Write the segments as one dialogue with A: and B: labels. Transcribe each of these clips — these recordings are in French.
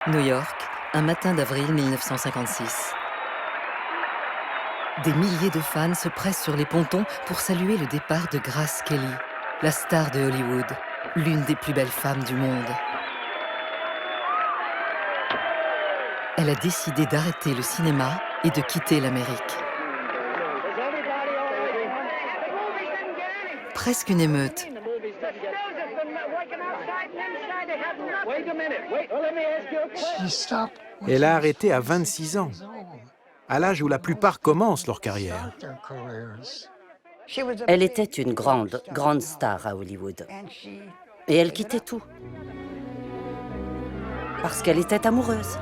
A: New York, un matin d'avril 1956. Des milliers de fans se pressent sur les pontons pour saluer le départ de Grace Kelly, la star de Hollywood, l'une des plus belles femmes du monde. Elle a décidé d'arrêter le cinéma et de quitter l'Amérique. Presque une émeute.
B: Elle a arrêté à 26 ans, à l'âge où la plupart commencent leur carrière.
C: Elle était une grande star à Hollywood. Et elle quittait tout. Parce qu'elle était amoureuse.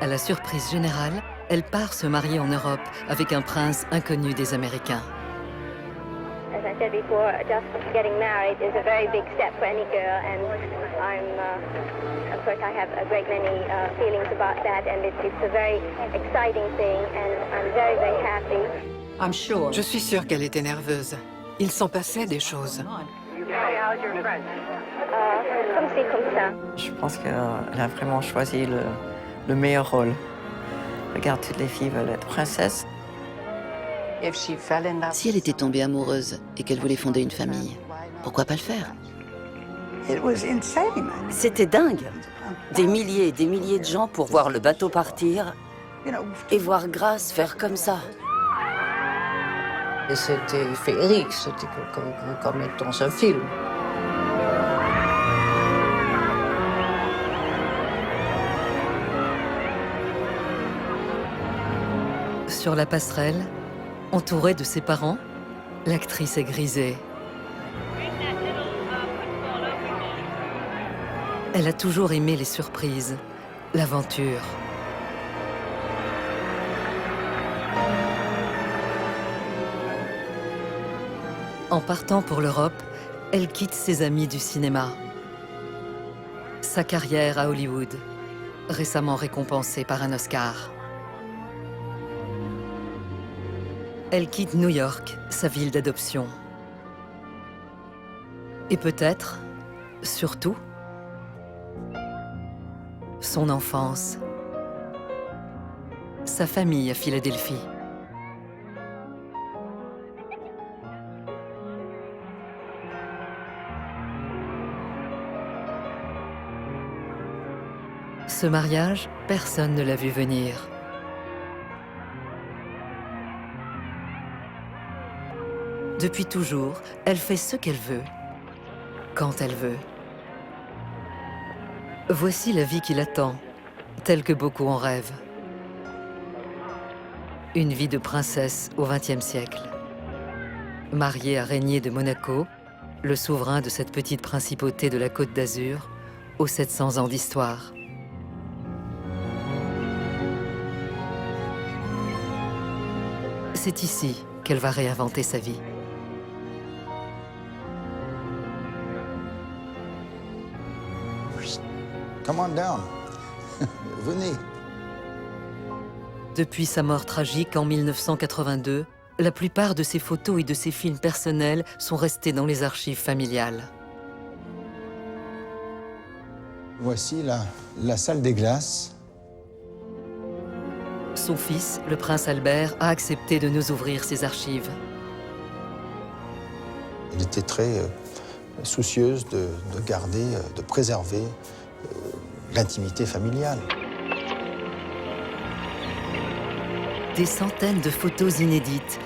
A: À la surprise générale, elle part se marier en Europe avec un prince inconnu des Américains.
D: As I said before, just getting married is a very big step for any girl, and of course, I have a great many feelings about that, and it's a very exciting thing, and I'm very, very happy.
E: Je suis sûre qu'elle était nerveuse. Il s'en passait des choses.
D: Comme ci, comme ça.
F: Je pense qu'elle a vraiment choisi le meilleur rôle. Regarde, toutes les filles veulent être princesses.
G: Si elle était tombée amoureuse et qu'elle voulait fonder une famille, pourquoi pas le faire?
C: C'était dingue. Des milliers et des milliers de gens pour voir le bateau partir et voir Grace faire comme ça.
H: Et c'était féerique, c'était comme être dans un film.
A: Sur la passerelle, entourée de ses parents, l'actrice est grisée. Elle a toujours aimé les surprises, l'aventure. En partant pour l'Europe, elle quitte ses amis du cinéma. Sa carrière à Hollywood, récemment récompensée par un Oscar. Elle quitte New York, sa ville d'adoption. Et peut-être, surtout, son enfance. Sa famille à Philadelphie. Ce mariage, personne ne l'a vu venir. Depuis toujours, elle fait ce qu'elle veut, quand elle veut. Voici la vie qui l'attend, telle que beaucoup en rêvent. Une vie de princesse au XXe siècle. Mariée à Régnier de Monaco, le souverain de cette petite principauté de la Côte d'Azur, aux 700 ans d'histoire. C'est ici qu'elle va réinventer sa vie.
I: Come on down. Venez.
A: Depuis sa mort tragique en 1982, la plupart de ses photos et de ses films personnels sont restés dans les archives familiales.
I: Voici la salle des glaces.
A: Son fils, le prince Albert, a accepté de nous ouvrir ses archives.
I: Elle était très soucieuse de garder, de préserver l'intimité familiale.
A: Des centaines de photos inédites.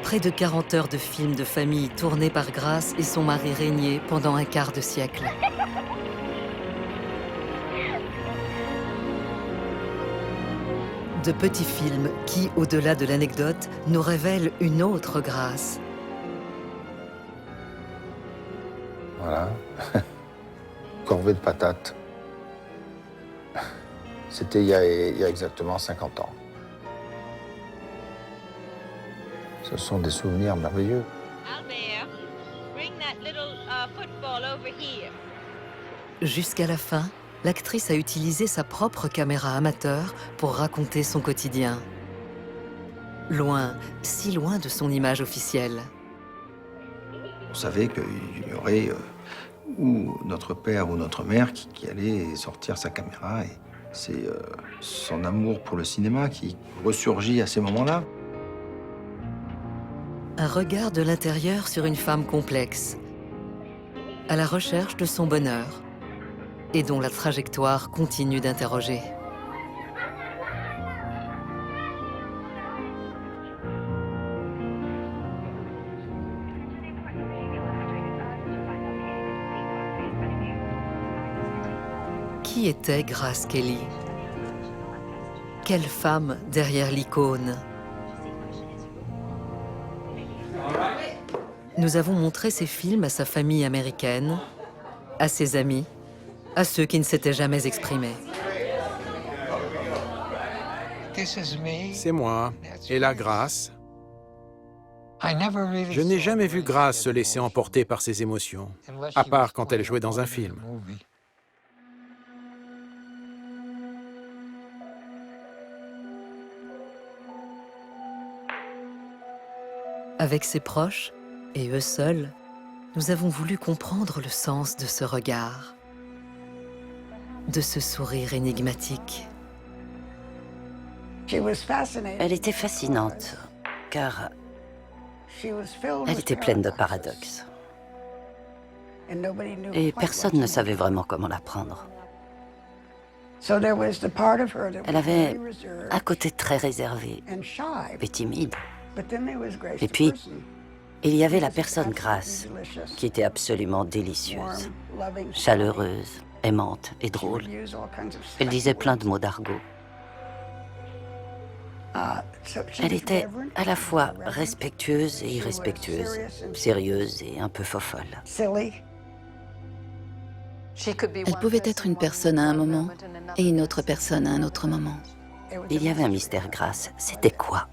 A: Près de 40 heures de films de famille tournés par Grace et son mari Régnier pendant un quart de siècle. De petits films qui, au-delà de l'anecdote, nous révèlent une autre Grace.
I: Voilà. Corvée de patates. C'était il y a exactement 50 ans. Ce sont des souvenirs merveilleux.
D: Albert, bring that little football over here.
A: Jusqu'à la fin, l'actrice a utilisé sa propre caméra amateur pour raconter son quotidien. Loin, si loin de son image officielle.
I: On savait qu'il y aurait ou notre père ou notre mère qui allait sortir sa caméra. Et c'est son amour pour le cinéma qui ressurgit à ces moments-là.
A: Un regard de l'intérieur sur une femme complexe, à la recherche de son bonheur, et dont la trajectoire continue d'interroger. Qui était Grace Kelly? Quelle femme derrière l'icône? Nous avons montré ces films à sa famille américaine, à ses amis, à ceux qui ne s'étaient jamais exprimés.
B: C'est moi. Et la Grace. Je n'ai jamais vu Grace se laisser emporter par ses émotions, à part quand elle jouait dans un film.
A: Avec ses proches, et eux seuls, nous avons voulu comprendre le sens de ce regard, de ce sourire énigmatique.
C: Elle était fascinante, car elle était pleine de paradoxes. Et personne ne savait vraiment comment la prendre. Elle avait un côté très réservé et timide. Et puis, il y avait la personne Grace, qui était absolument délicieuse, chaleureuse, aimante et drôle. Elle disait plein de mots d'argot. Elle était à la fois respectueuse et irrespectueuse, sérieuse et un peu fofolle.
G: Elle pouvait être une personne à un moment et une autre personne à un autre moment.
C: Il y avait un mystère Grace. C'était quoi?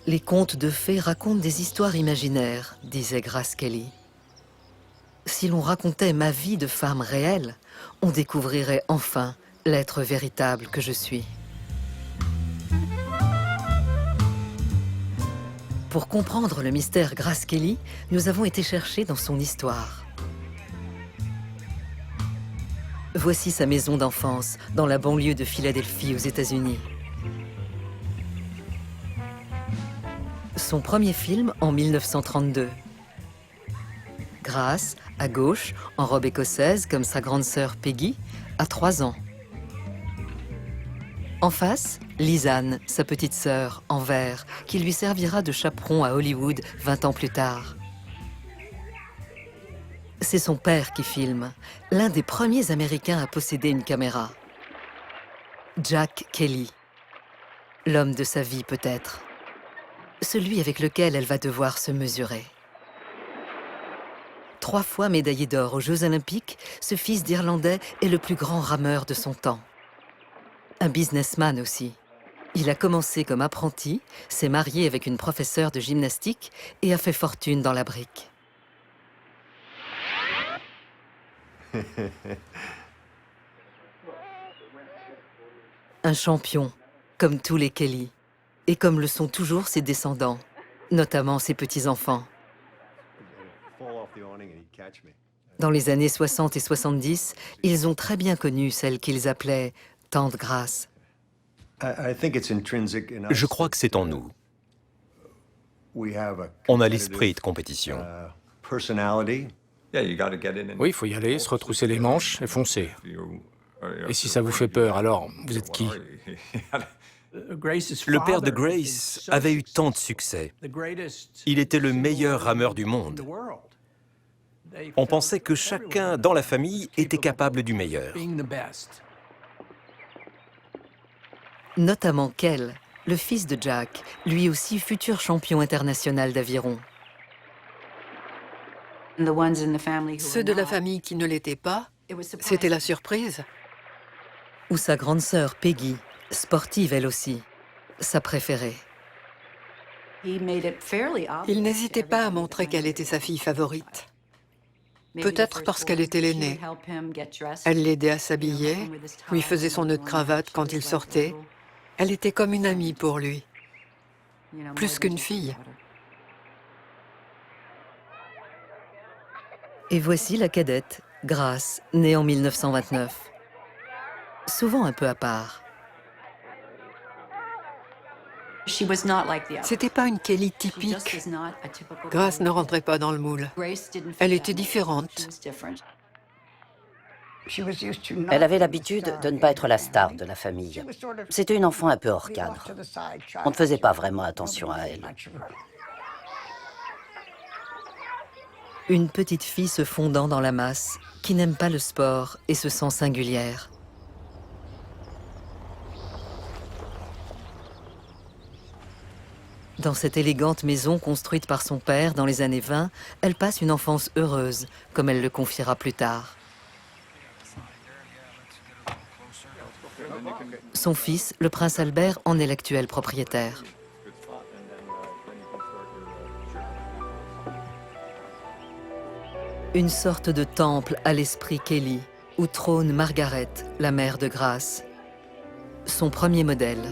A: Les contes de fées racontent des histoires imaginaires, disait Grace Kelly. Si l'on racontait ma vie de femme réelle, on découvrirait enfin l'être véritable que je suis. Pour comprendre le mystère Grace Kelly, nous avons été chercher dans son histoire. Voici sa maison d'enfance, dans la banlieue de Philadelphie, aux États-Unis. Son premier film en 1932. Grace, à gauche, en robe écossaise comme sa grande sœur Peggy, à 3 ans. En face, Lisanne, sa petite sœur, en vert, qui lui servira de chaperon à Hollywood 20 ans plus tard. C'est son père qui filme, l'un des premiers Américains à posséder une caméra. Jack Kelly. L'homme de sa vie peut-être. Celui avec lequel elle va devoir se mesurer. 3 fois médaillé d'or aux Jeux Olympiques, ce fils d'Irlandais est le plus grand rameur de son temps. Un businessman aussi. Il a commencé comme apprenti, s'est marié avec une professeure de gymnastique et a fait fortune dans la brique. Un champion, comme tous les Kelly. Et comme le sont toujours ses descendants, notamment ses petits-enfants. Dans les années 60 et 70, ils ont très bien connu celle qu'ils appelaient « Tante Grace ».
J: Je crois que c'est en nous. On a l'esprit de compétition.
K: Oui, il faut y aller, se retrousser les manches et foncer. Et si ça vous fait peur, alors vous êtes qui?
J: Le père de Grace avait eu tant de succès. Il était le meilleur rameur du monde. On pensait que chacun dans la famille était capable du meilleur.
A: Notamment Kel, le fils de Jack, lui aussi futur champion international d'aviron.
E: Ceux de la famille qui ne l'étaient pas, c'était la surprise.
A: Ou sa grande sœur Peggy, sportive elle aussi, sa préférée.
E: Il n'hésitait pas à montrer qu'elle était sa fille favorite. Peut-être parce qu'elle était l'aînée. Elle l'aidait à s'habiller, lui faisait son nœud de cravate quand il sortait. Elle était comme une amie pour lui, plus qu'une fille.
A: Et voici la cadette, Grace, née en 1929. Souvent un peu à part.
E: C'était pas une Kelly typique. Grace ne rentrait pas dans le moule. Elle était différente.
C: Elle avait l'habitude de ne pas être la star de la famille. C'était une enfant un peu hors cadre. On ne faisait pas vraiment attention à elle.
A: Une petite fille se fondant dans la masse, qui n'aime pas le sport et se sent singulière. Dans cette élégante maison construite par son père dans les années 20, elle passe une enfance heureuse, comme elle le confiera plus tard. Son fils, le prince Albert, en est l'actuel propriétaire. Une sorte de temple à l'esprit Kelly, où trône Margaret, la mère de Grace. Son premier modèle.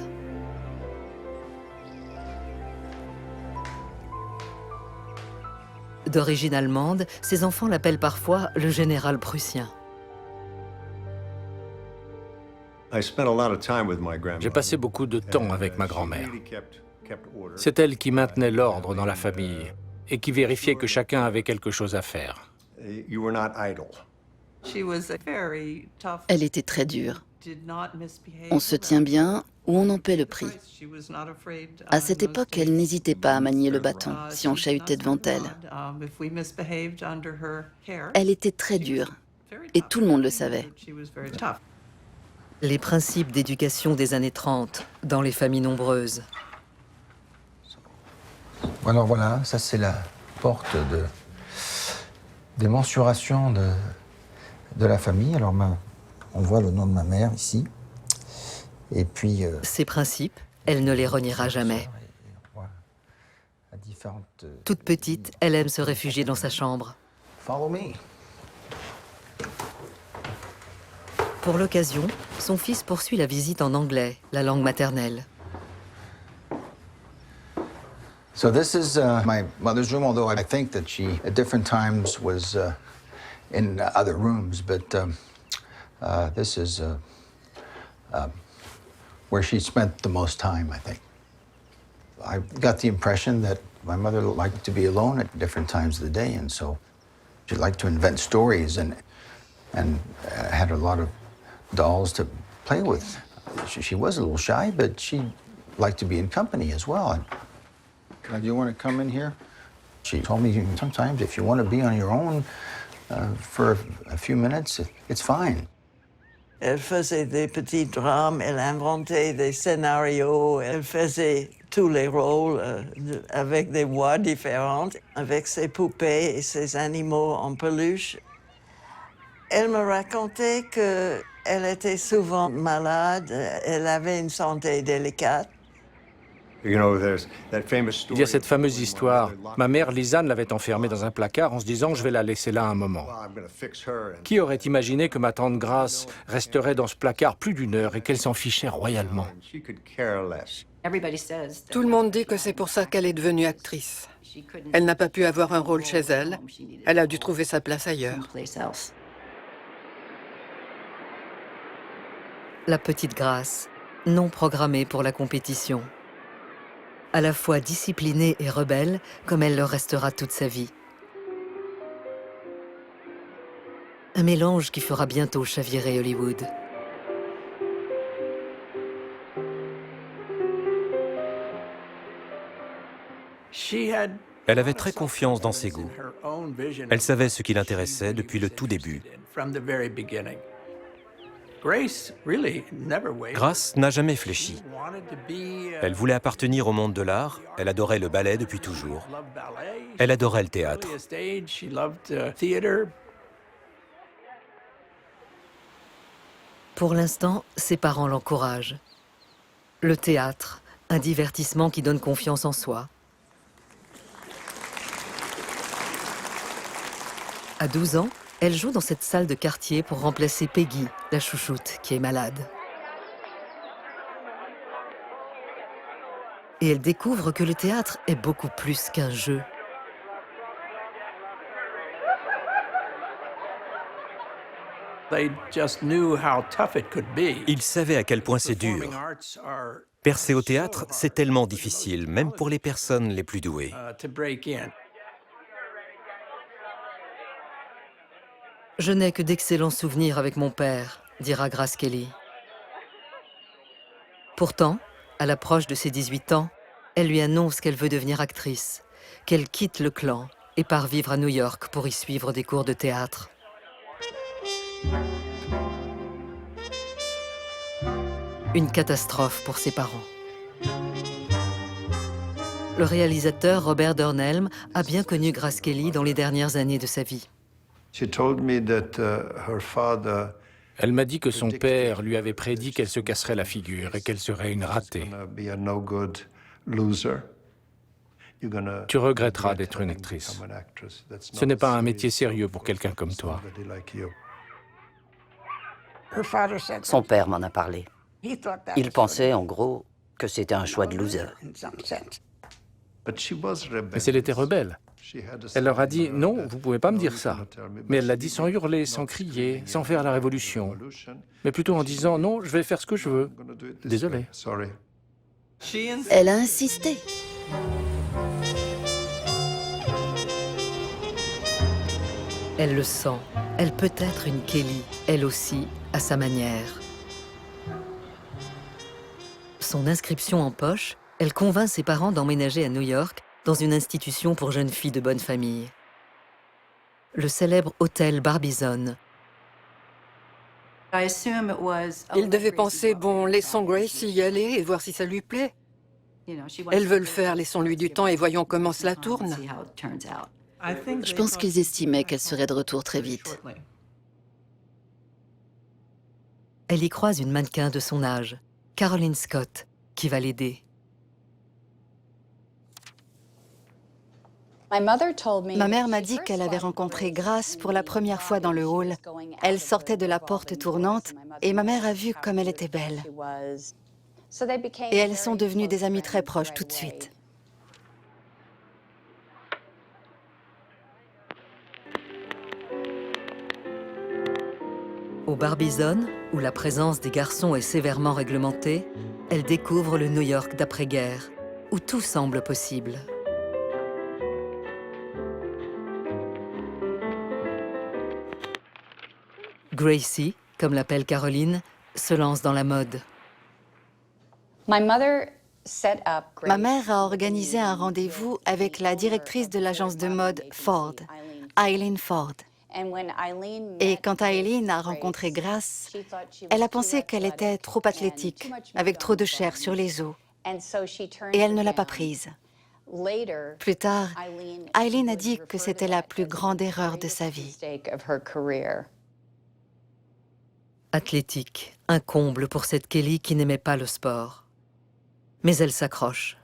A: D'origine allemande, ses enfants l'appellent parfois le général prussien.
K: J'ai passé beaucoup de temps avec ma grand-mère. C'est elle qui maintenait l'ordre dans la famille et qui vérifiait que chacun avait quelque chose à faire.
G: Elle était très dure. On se tient bien ou on en paie le prix. À cette époque, elle n'hésitait pas à manier le bâton si on chahutait devant elle. Elle était très dure et tout le monde le savait.
A: Les principes d'éducation des années 30 dans les familles nombreuses.
I: Alors voilà, ça c'est la porte des mensurations de la famille. Alors on voit le nom de ma mère ici. Et puis...
A: Ces principes, elle ne les reniera jamais. Toute petite, elle aime se réfugier dans sa chambre.
I: Follow me.
A: Pour l'occasion, son fils poursuit la visite en anglais, la langue maternelle.
I: So this is my mother's room, although I think that she, at different times, was in other rooms. But this is where she spent the most time, I think. I got the impression that my mother liked to be alone at different times of the day, and so she liked to invent stories and had a lot of dolls to play with. She was a little shy, but she liked to be in company as well. Do you want to come in here? She told me sometimes if you want to be on your own for a few minutes, it's fine.
F: Elle faisait des petits drames, elle inventait des scénarios, elle faisait tous les rôles avec des voix différentes, avec ses poupées et ses animaux en peluche. Elle me racontait qu'elle était souvent malade, elle avait une santé délicate.
K: Il y a cette fameuse histoire. Ma mère, Lisanne, l'avait enfermée dans un placard en se disant « je vais la laisser là un moment ». Qui aurait imaginé que ma tante Grace resterait dans ce placard plus d'une heure et qu'elle s'en fichait royalement?
E: Tout le monde dit que c'est pour ça qu'elle est devenue actrice. Elle n'a pas pu avoir un rôle chez elle. Elle a dû trouver sa place ailleurs.
A: La petite Grace, non programmée pour la compétition. À la fois disciplinée et rebelle, comme elle le restera toute sa vie. Un mélange qui fera bientôt chavirer Hollywood.
J: Elle avait très confiance dans ses goûts. Elle savait ce qui l'intéressait depuis le tout début. Grace n'a jamais fléchi. Elle voulait appartenir au monde de l'art, elle adorait le ballet depuis toujours. Elle adorait le théâtre.
A: Pour l'instant, ses parents l'encouragent. Le théâtre, un divertissement qui donne confiance en soi. À 12 ans, elle joue dans cette salle de quartier pour remplacer Peggy, la chouchoute, qui est malade. Et elle découvre que le théâtre est beaucoup plus qu'un jeu.
J: Ils savaient à quel point c'est dur. Percer au théâtre, c'est tellement difficile, même pour les personnes les plus douées.
A: Je n'ai que d'excellents souvenirs avec mon père, dira Grace Kelly. Pourtant, à l'approche de ses 18 ans, elle lui annonce qu'elle veut devenir actrice, qu'elle quitte le clan et part vivre à New York pour y suivre des cours de théâtre. Une catastrophe pour ses parents. Le réalisateur Robert Dornhelm a bien connu Grace Kelly dans les dernières années de sa vie.
K: Elle m'a dit que son père lui avait prédit qu'elle se casserait la figure et qu'elle serait une ratée. Tu regretteras d'être une actrice. Ce n'est pas un métier sérieux pour quelqu'un comme toi.
C: Son père m'en a parlé. Il pensait, en gros, que c'était un choix de loser.
K: Mais elle était rebelle. Elle leur a dit « Non, vous ne pouvez pas me dire ça ». Mais elle l'a dit sans hurler, sans crier, sans faire la révolution. Mais plutôt en disant « Non, je vais faire ce que je veux. Désolé ».
G: Elle a insisté.
A: Elle le sent. Elle peut être une Kelly, elle aussi, à sa manière. Son inscription en poche, elle convainc ses parents d'emménager à New York dans une institution pour jeunes filles de bonne famille. Le célèbre hôtel Barbizon.
E: Il devait penser, bon, laissons Grace y aller et voir si ça lui plaît. Elle veut le faire, laissons-lui du temps et voyons comment cela tourne.
G: Je pense qu'ils estimaient qu'elle serait de retour très vite.
A: Elle y croise une mannequin de son âge, Caroline Scott, qui va l'aider.
L: Ma mère m'a dit qu'elle avait rencontré Grace pour la première fois dans le hall. Elle sortait de la porte tournante et ma mère a vu comme elle était belle. Et elles sont devenues des amies très proches tout de suite.
A: Au Barbizon, où la présence des garçons est sévèrement réglementée, elle découvre le New York d'après-guerre, où tout semble possible. Gracie, comme l'appelle Caroline, se lance dans la mode.
L: Ma mère a organisé un rendez-vous avec la directrice de l'agence de mode Ford, Eileen Ford. Et quand Eileen a rencontré Grace, elle a pensé qu'elle était trop athlétique, avec trop de chair sur les os. Et elle ne l'a pas prise. Plus tard, Eileen a dit que c'était la plus grande erreur de sa vie.
A: Athlétique, un comble pour cette Kelly qui n'aimait pas le sport. Mais elle s'accroche.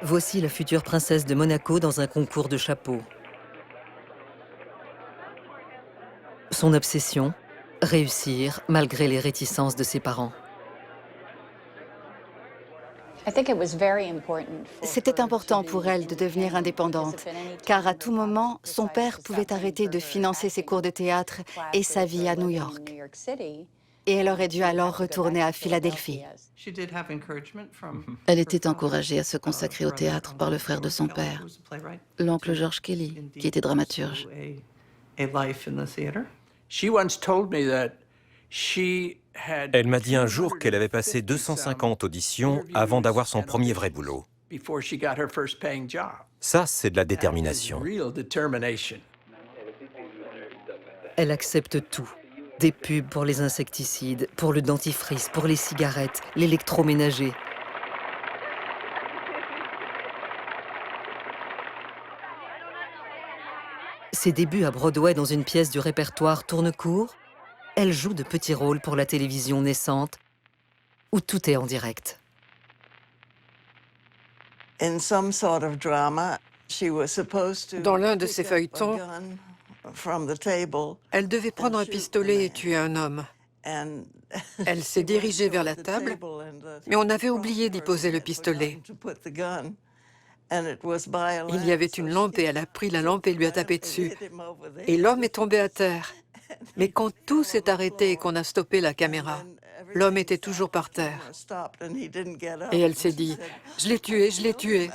A: Voici la future princesse de Monaco dans un concours de chapeaux. Son obsession, réussir malgré les réticences de ses parents.
L: C'était important pour elle de devenir indépendante, car à tout moment, son père pouvait arrêter de financer ses cours de théâtre et sa vie à New York. Et elle aurait dû alors retourner à Philadelphie.
G: Elle était encouragée à se consacrer au théâtre par le frère de son père, l'oncle George Kelly, qui était dramaturge.
J: Elle m'a dit un jour qu'elle avait passé 250 auditions avant d'avoir son premier vrai boulot. Ça, c'est de la détermination.
A: Elle accepte tout. Des pubs pour les insecticides, pour le dentifrice, pour les cigarettes, l'électroménager. Ses débuts à Broadway dans une pièce du répertoire tournent court. Elle joue de petits rôles pour la télévision naissante, où tout est en direct.
E: Dans l'un de ses feuilletons, elle devait prendre un pistolet et tuer un homme. Elle s'est dirigée vers la table, mais on avait oublié d'y poser le pistolet. Il y avait une lampe et elle a pris la lampe et lui a tapé dessus. Et l'homme est tombé à terre. Mais quand tout s'est arrêté et qu'on a stoppé la caméra, l'homme était toujours par terre. Et elle s'est dit, je l'ai tué, je l'ai tué.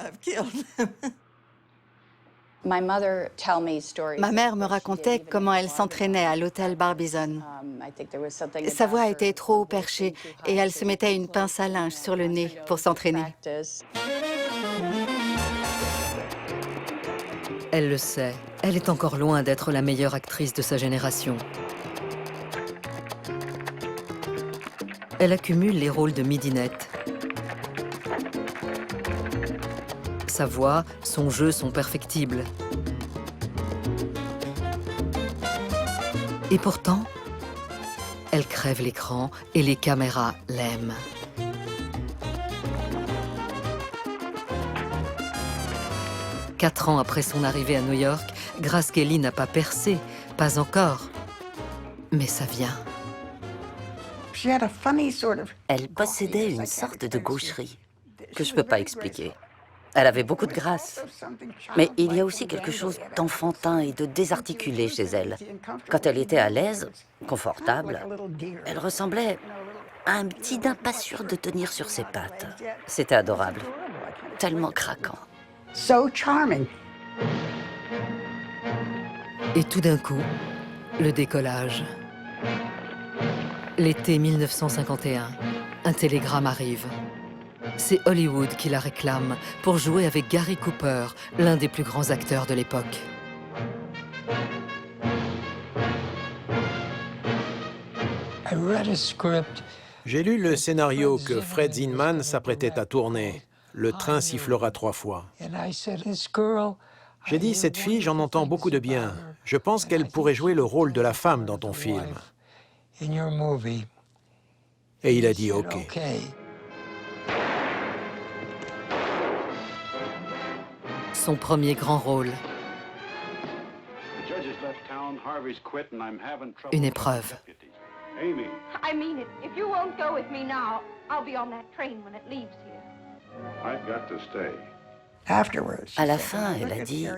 L: Ma mère me racontait comment elle s'entraînait à l'hôtel Barbizon. Sa voix était trop haut perchée et elle se mettait une pince à linge sur le nez pour s'entraîner.
A: Elle le sait, elle est encore loin d'être la meilleure actrice de sa génération. Elle accumule les rôles de midinette. Sa voix, son jeu sont perfectibles. Et pourtant, elle crève l'écran et les caméras l'aiment. Quatre ans après son arrivée à New York, Grace Kelly n'a pas percé, pas encore. Mais ça vient.
C: Elle possédait une sorte de gaucherie que je ne peux pas expliquer. Elle avait beaucoup de grâce. Mais il y a aussi quelque chose d'enfantin et de désarticulé chez elle. Quand elle était à l'aise, confortable, elle ressemblait à un petit daim pas sûr de tenir sur ses pattes. C'était adorable. Tellement craquant.
A: Et tout d'un coup, le décollage. L'été 1951, un télégramme arrive. C'est Hollywood qui la réclame pour jouer avec Gary Cooper, l'un des plus grands acteurs de l'époque.
B: J'ai lu le scénario que Fred Zinman s'apprêtait à tourner. Le train sifflera 3 fois. J'ai dit, cette fille, j'en entends beaucoup de bien. Je pense qu'elle pourrait jouer le rôle de la femme dans ton film. Et il a dit OK.
A: Son premier grand rôle. Une épreuve.
D: I mean it. If you won't go with me now, I'll be on that train when it leaves here.
C: À la fin, elle a dit,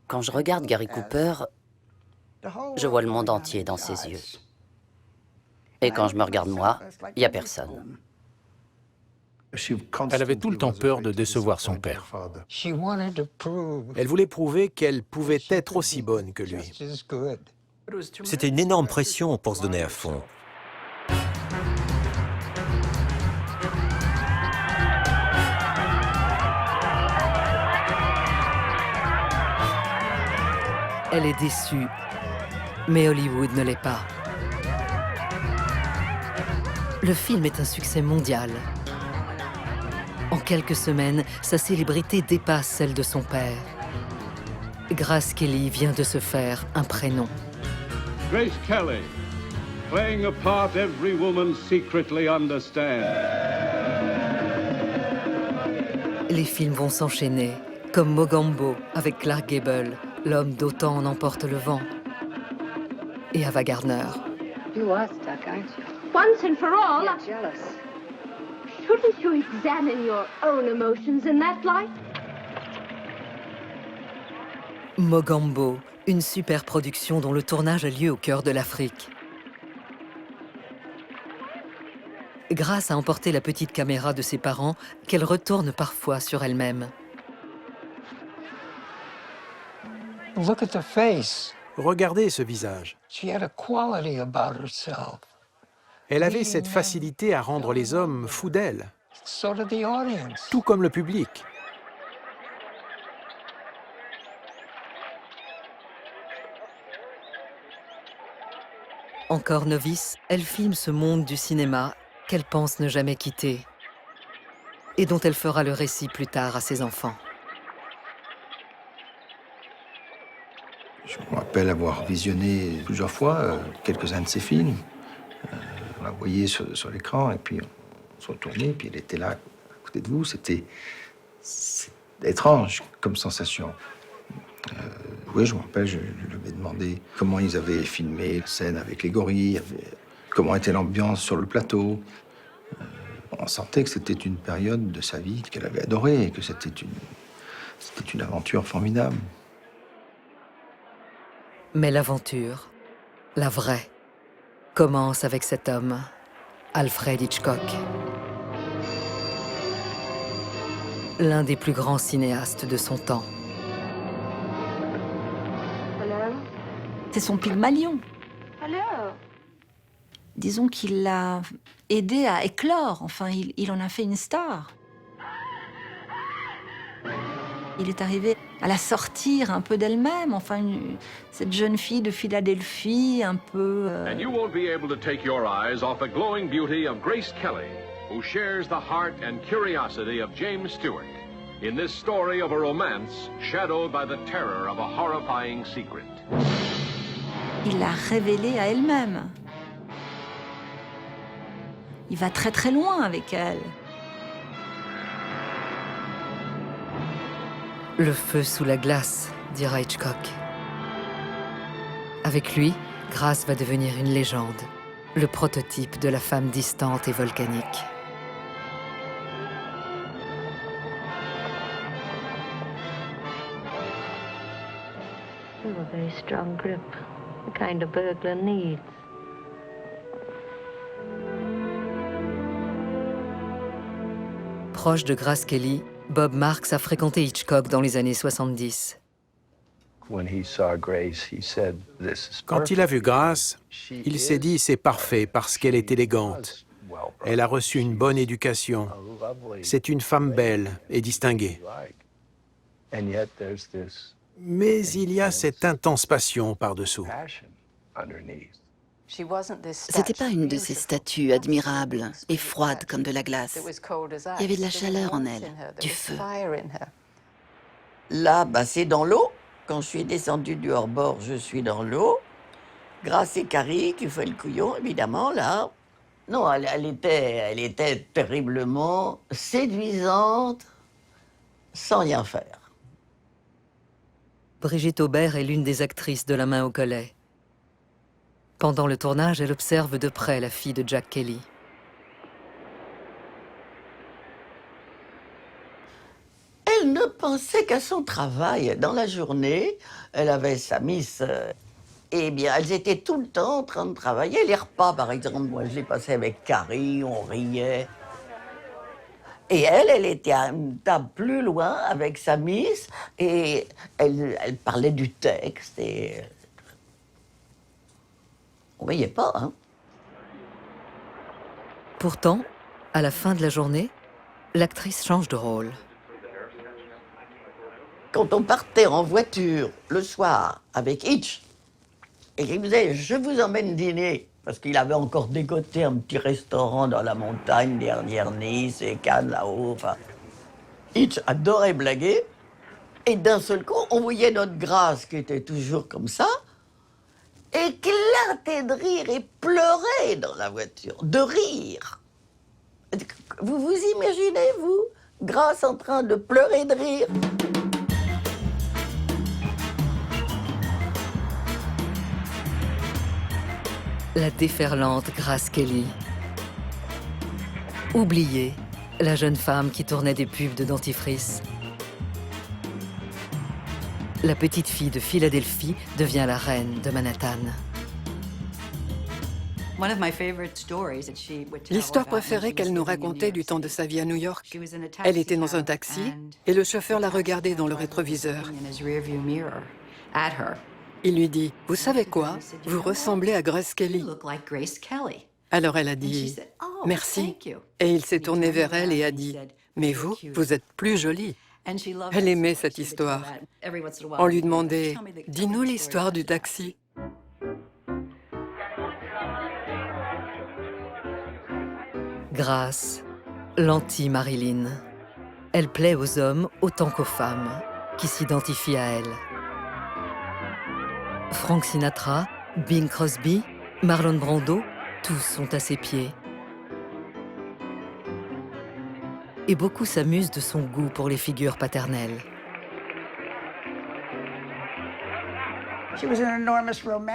C: quand je regarde Gary Cooper, je vois le monde entier dans ses yeux. Et quand je me regarde moi, il n'y a personne.
K: Elle avait tout le temps peur de décevoir son père.
B: Elle voulait prouver qu'elle pouvait être aussi bonne que lui.
J: C'était une énorme pression pour se donner à fond.
A: Elle est déçue, mais Hollywood ne l'est pas. Le film est un succès mondial. En quelques semaines, sa célébrité dépasse celle de son père. Grace Kelly vient de se faire un prénom.
M: Grace Kelly, playing a part every woman secretly understands.
A: Les films vont s'enchaîner, comme Mogambo avec Clark Gable, l'homme d'Autant en emporte le vent, et Ava Gardner.
D: You are stuck, aren't you? Once and for all. You're jealous. Shouldn't you examine your own emotions in that light?
A: Mogambo, une super production dont le tournage a lieu au cœur de l'Afrique. Grace a emporté la petite caméra de ses parents qu'elle retourne parfois sur elle-même.
B: Regardez ce visage. Elle avait cette facilité à rendre les hommes fous d'elle, tout comme le public.
A: Encore novice, elle filme ce monde du cinéma qu'elle pense ne jamais quitter et dont elle fera le récit plus tard à ses enfants.
I: Je me rappelle avoir visionné plusieurs fois quelques-uns de ses films. On la voyait sur l'écran et puis on se retournait, puis elle était là à côté de vous. C'était étrange comme sensation. Oui, je me rappelle, je lui avais demandé comment ils avaient filmé la scène avec les gorilles, comment était l'ambiance sur le plateau. On sentait que c'était une période de sa vie qu'elle avait adorée et que c'était C'était une aventure formidable.
A: Mais l'aventure, la vraie, commence avec cet homme, Alfred Hitchcock. L'un des plus grands cinéastes de son temps.
N: C'est son Pygmalion. Disons qu'il l'a aidé à éclore, enfin, il en a fait une star. Il est arrivé à la sortir un peu d'elle-même, enfin, cette jeune fille de Philadelphie, un peu...
M: And you won't be able to take your eyes off the glowing beauty of Grace Kelly, who shares the heart and curiosity of James Stewart, in this story of a romance shadowed by the terror of a horrifying secret.
N: Il l'a révélée à elle-même. Il va très très loin avec elle.
A: Le feu sous la glace, dira Hitchcock. Avec lui, Grace va devenir une légende, le prototype de la femme distante et volcanique.
H: A very strong grip, the kind a burglar needs.
A: Proche de Grace Kelly, Bob Marks a fréquenté Hitchcock dans les années 70.
B: Quand il a vu Grace, il s'est dit « c'est parfait parce qu'elle est élégante. Elle a reçu une bonne éducation. C'est une femme belle et distinguée. » Mais il y a cette intense passion par-dessous.
G: C'était pas une de ces statues admirables et froides comme de la glace. Il y avait de la chaleur en elle, du feu.
C: Là, bah, c'est dans l'eau. Quand je suis descendue du hors-bord, je suis dans l'eau. Grace et Carrie, qui fait le couillon, évidemment, là. Non, elle était terriblement séduisante, sans rien faire.
A: Brigitte Aubert est l'une des actrices de La main au collet. Pendant le tournage, elle observe de près la fille de Jack Kelly.
C: Elle ne pensait qu'à son travail. Dans la journée, elle avait sa miss. Eh bien, elles étaient tout le temps en train de travailler. Les repas, par exemple, moi, je les passais avec Carrie, on riait. Et elle était à une table plus loin avec sa miss, et elle parlait du texte, et... On voyait pas, hein.
A: Pourtant, à la fin de la journée, l'actrice change de rôle.
C: Quand on partait en voiture le soir avec Hitch, et qu'il me disait « je vous emmène dîner », parce qu'il avait encore dégoté un petit restaurant dans la montagne, derrière Nice et Cannes, là-haut, enfin... Hitch adorait blaguer, et d'un seul coup, on voyait notre Grace qui était toujours comme ça, éclater de rire et pleurer dans la voiture, de rire. Vous vous imaginez, vous, Grace en train de pleurer de rire?
A: La déferlante Grace Kelly. Oubliée, la jeune femme qui tournait des pubs de dentifrice. La petite fille de Philadelphie devient la reine de Manhattan.
E: L'histoire préférée qu'elle nous racontait du temps de sa vie à New York. Elle était dans un taxi et le chauffeur la regardait dans le rétroviseur. Il lui dit « Vous savez quoi? Vous ressemblez à Grace Kelly. » Alors elle a dit « Merci ». Et il s'est tourné vers elle et a dit « Mais vous, vous êtes plus jolie. » Elle aimait cette histoire. On lui demandait « Dis-nous l'histoire du taxi. »
A: Grace, l'anti-Marilyn. Elle plaît aux hommes autant qu'aux femmes, qui s'identifient à elle. Frank Sinatra, Bing Crosby, Marlon Brando, tous sont à ses pieds. Et beaucoup s'amusent de son goût pour les figures paternelles.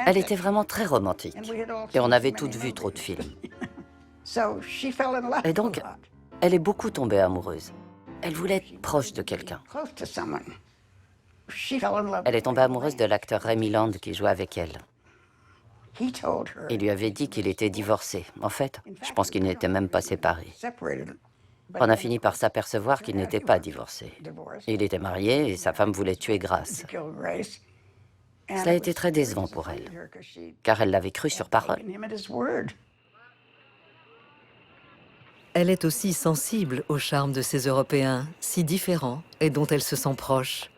C: Elle était vraiment très romantique. Et on avait toutes vu trop de films. Et donc, elle est beaucoup tombée amoureuse. Elle voulait être proche de quelqu'un. Elle est tombée amoureuse de l'acteur Remy Land qui jouait avec elle. Il lui avait dit qu'il était divorcé. En fait, je pense qu'il n'était même pas séparé. On a fini par s'apercevoir qu'il n'était pas divorcé. Il était marié et sa femme voulait tuer Grace. Cela a été très décevant pour elle, car elle l'avait cru sur parole.
A: Elle est aussi sensible au charme de ces Européens, si différents et dont elle se sent proche.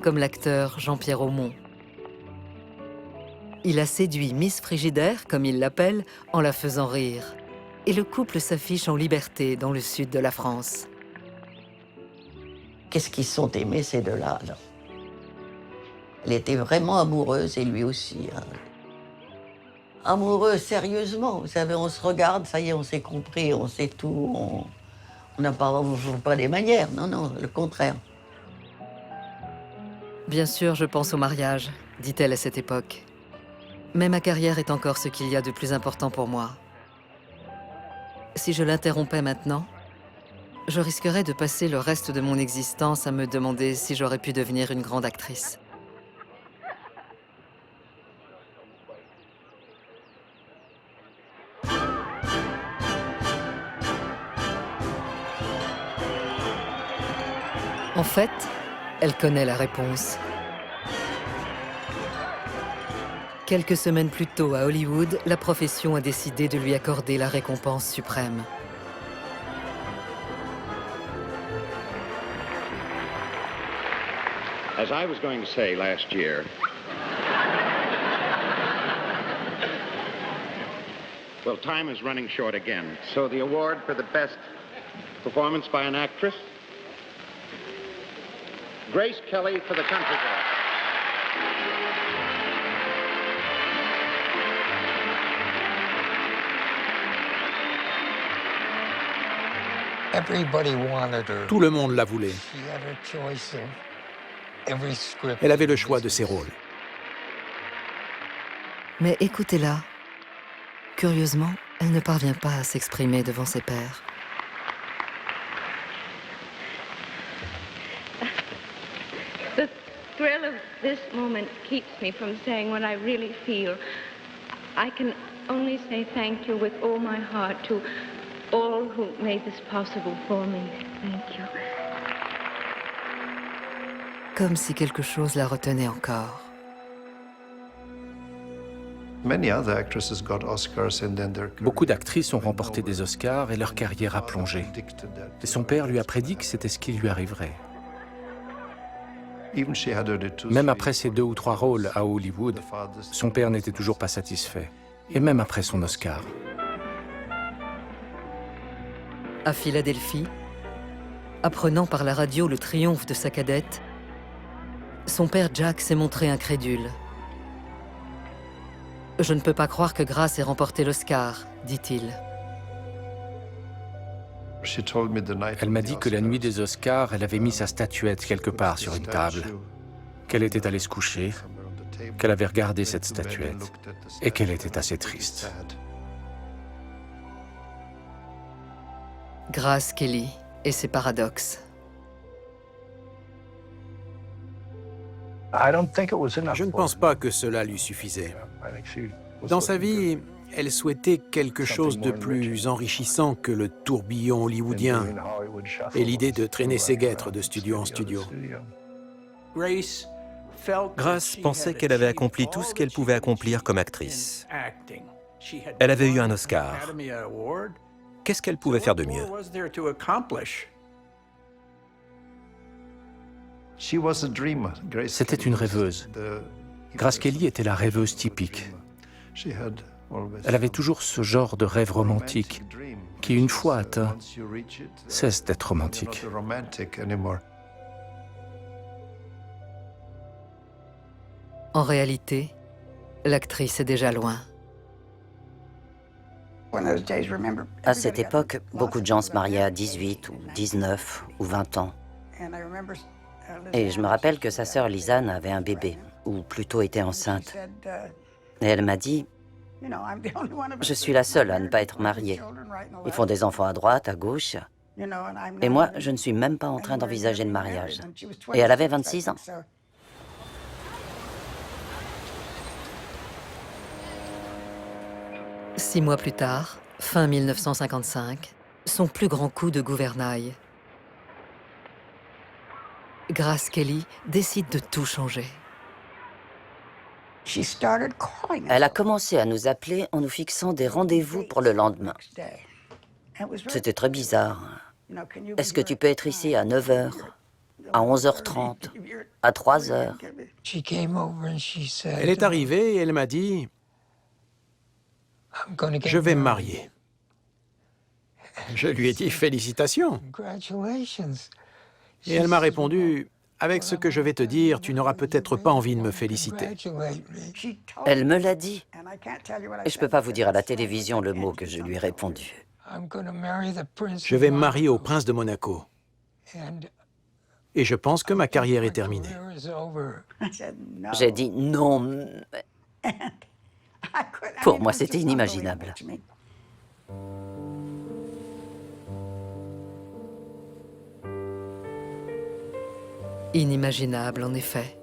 A: Comme l'acteur Jean-Pierre Aumont. Il a séduit Miss Frigidaire, comme il l'appelle, en la faisant rire. Et le couple s'affiche en liberté dans le sud de la France.
O: Qu'est-ce qu'ils sont aimés, ces deux-là, là. Elle était vraiment amoureuse, et lui aussi. Hein. Amoureux, sérieusement. Vous savez, on se regarde, ça y est, on s'est compris, on sait tout. On n'a pas les manières, non, non, le contraire.
A: Bien sûr, je pense au mariage, dit-elle à cette époque. Mais ma carrière est encore ce qu'il y a de plus important pour moi. Si je l'interrompais maintenant, je risquerais de passer le reste de mon existence à me demander si j'aurais pu devenir une grande actrice. En fait, elle connaît la réponse. Quelques semaines plus tôt, à Hollywood, la profession a décidé de lui accorder la récompense suprême.
P: As I was going to say last year, well, time is running short again. So the award for the best performance by an actress, Grace Kelly for The Country Girl.
B: Tout le monde la voulait. Elle avait le choix de ses rôles.
A: Mais écoutez-la. Curieusement, elle ne parvient pas à s'exprimer devant ses pairs.
D: The thrill of this moment keeps me from saying what I really feel. I can only say thank you with all my heart to all who made this possible for me. Thank you.
A: Comme si quelque chose la retenait encore.
K: Beaucoup d'actrices ont remporté des Oscars et leur carrière a plongé. Et son père lui a prédit que c'était ce qui lui arriverait. Même après ses 2 ou 3 rôles à Hollywood, son père n'était toujours pas satisfait. Et même après son Oscar.
A: À Philadelphie, apprenant par la radio le triomphe de sa cadette, son père Jack s'est montré incrédule. « Je ne peux pas croire que Grace ait remporté l'Oscar », dit-il.
K: Elle m'a dit que la nuit des Oscars, elle avait mis sa statuette quelque part sur une table, qu'elle était allée se coucher, qu'elle avait regardé cette statuette et qu'elle était assez triste.
A: Grace Kelly et ses paradoxes.
B: Je ne pense pas que cela lui suffisait. Dans sa vie, elle souhaitait quelque chose de plus enrichissant que le tourbillon hollywoodien et l'idée de traîner ses guêtres de studio en studio.
J: Grace pensait qu'elle avait accompli tout ce qu'elle pouvait accomplir comme actrice. Elle avait eu un Oscar. Qu'est-ce qu'elle pouvait faire de mieux?
K: C'était une rêveuse. Grace Kelly était la rêveuse typique. Elle avait toujours ce genre de rêve romantique qui, une fois atteint, cesse d'être romantique.
A: En réalité, l'actrice est déjà loin.
C: À cette époque, beaucoup de gens se mariaient à 18 ou 19 ou 20 ans. Et je me rappelle que sa sœur Lisanne avait un bébé, ou plutôt était enceinte. Et elle m'a dit, Je suis la seule à ne pas être mariée. Ils font des enfants à droite, à gauche. Et moi, je ne suis même pas en train d'envisager le mariage. Et elle avait 26 ans.
A: Six mois plus tard, fin 1955, son plus grand coup de gouvernail. Grace Kelly décide de tout changer.
C: Elle a commencé à nous appeler en nous fixant des rendez-vous pour le lendemain. C'était très bizarre. Est-ce que tu peux être ici à 9h, à 11h30, à 3h?
B: Elle est arrivée et elle m'a dit « Je vais me marier ». Je lui ai dit « Félicitations ». Et elle m'a répondu « Avec ce que je vais te dire, tu n'auras peut-être pas envie de me féliciter ».
C: Elle me l'a dit. Et je ne peux pas vous dire à la télévision le mot que je lui ai répondu.
B: Je vais me marier au prince de Monaco. Et je pense que ma carrière est terminée.
C: J'ai dit non. Pour moi, c'était inimaginable.
A: Inimaginable, en effet.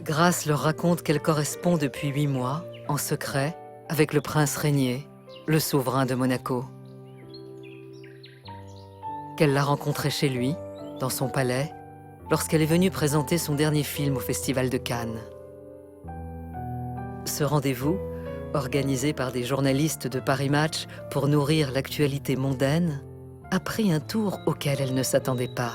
A: Grace leur raconte qu'elle correspond depuis 8 mois, en secret, avec le prince régnier, le souverain de Monaco. Qu'elle l'a rencontré chez lui, dans son palais, lorsqu'elle est venue présenter son dernier film au Festival de Cannes. Ce rendez-vous, organisé par des journalistes de Paris Match pour nourrir l'actualité mondaine, a pris un tour auquel elle ne s'attendait pas.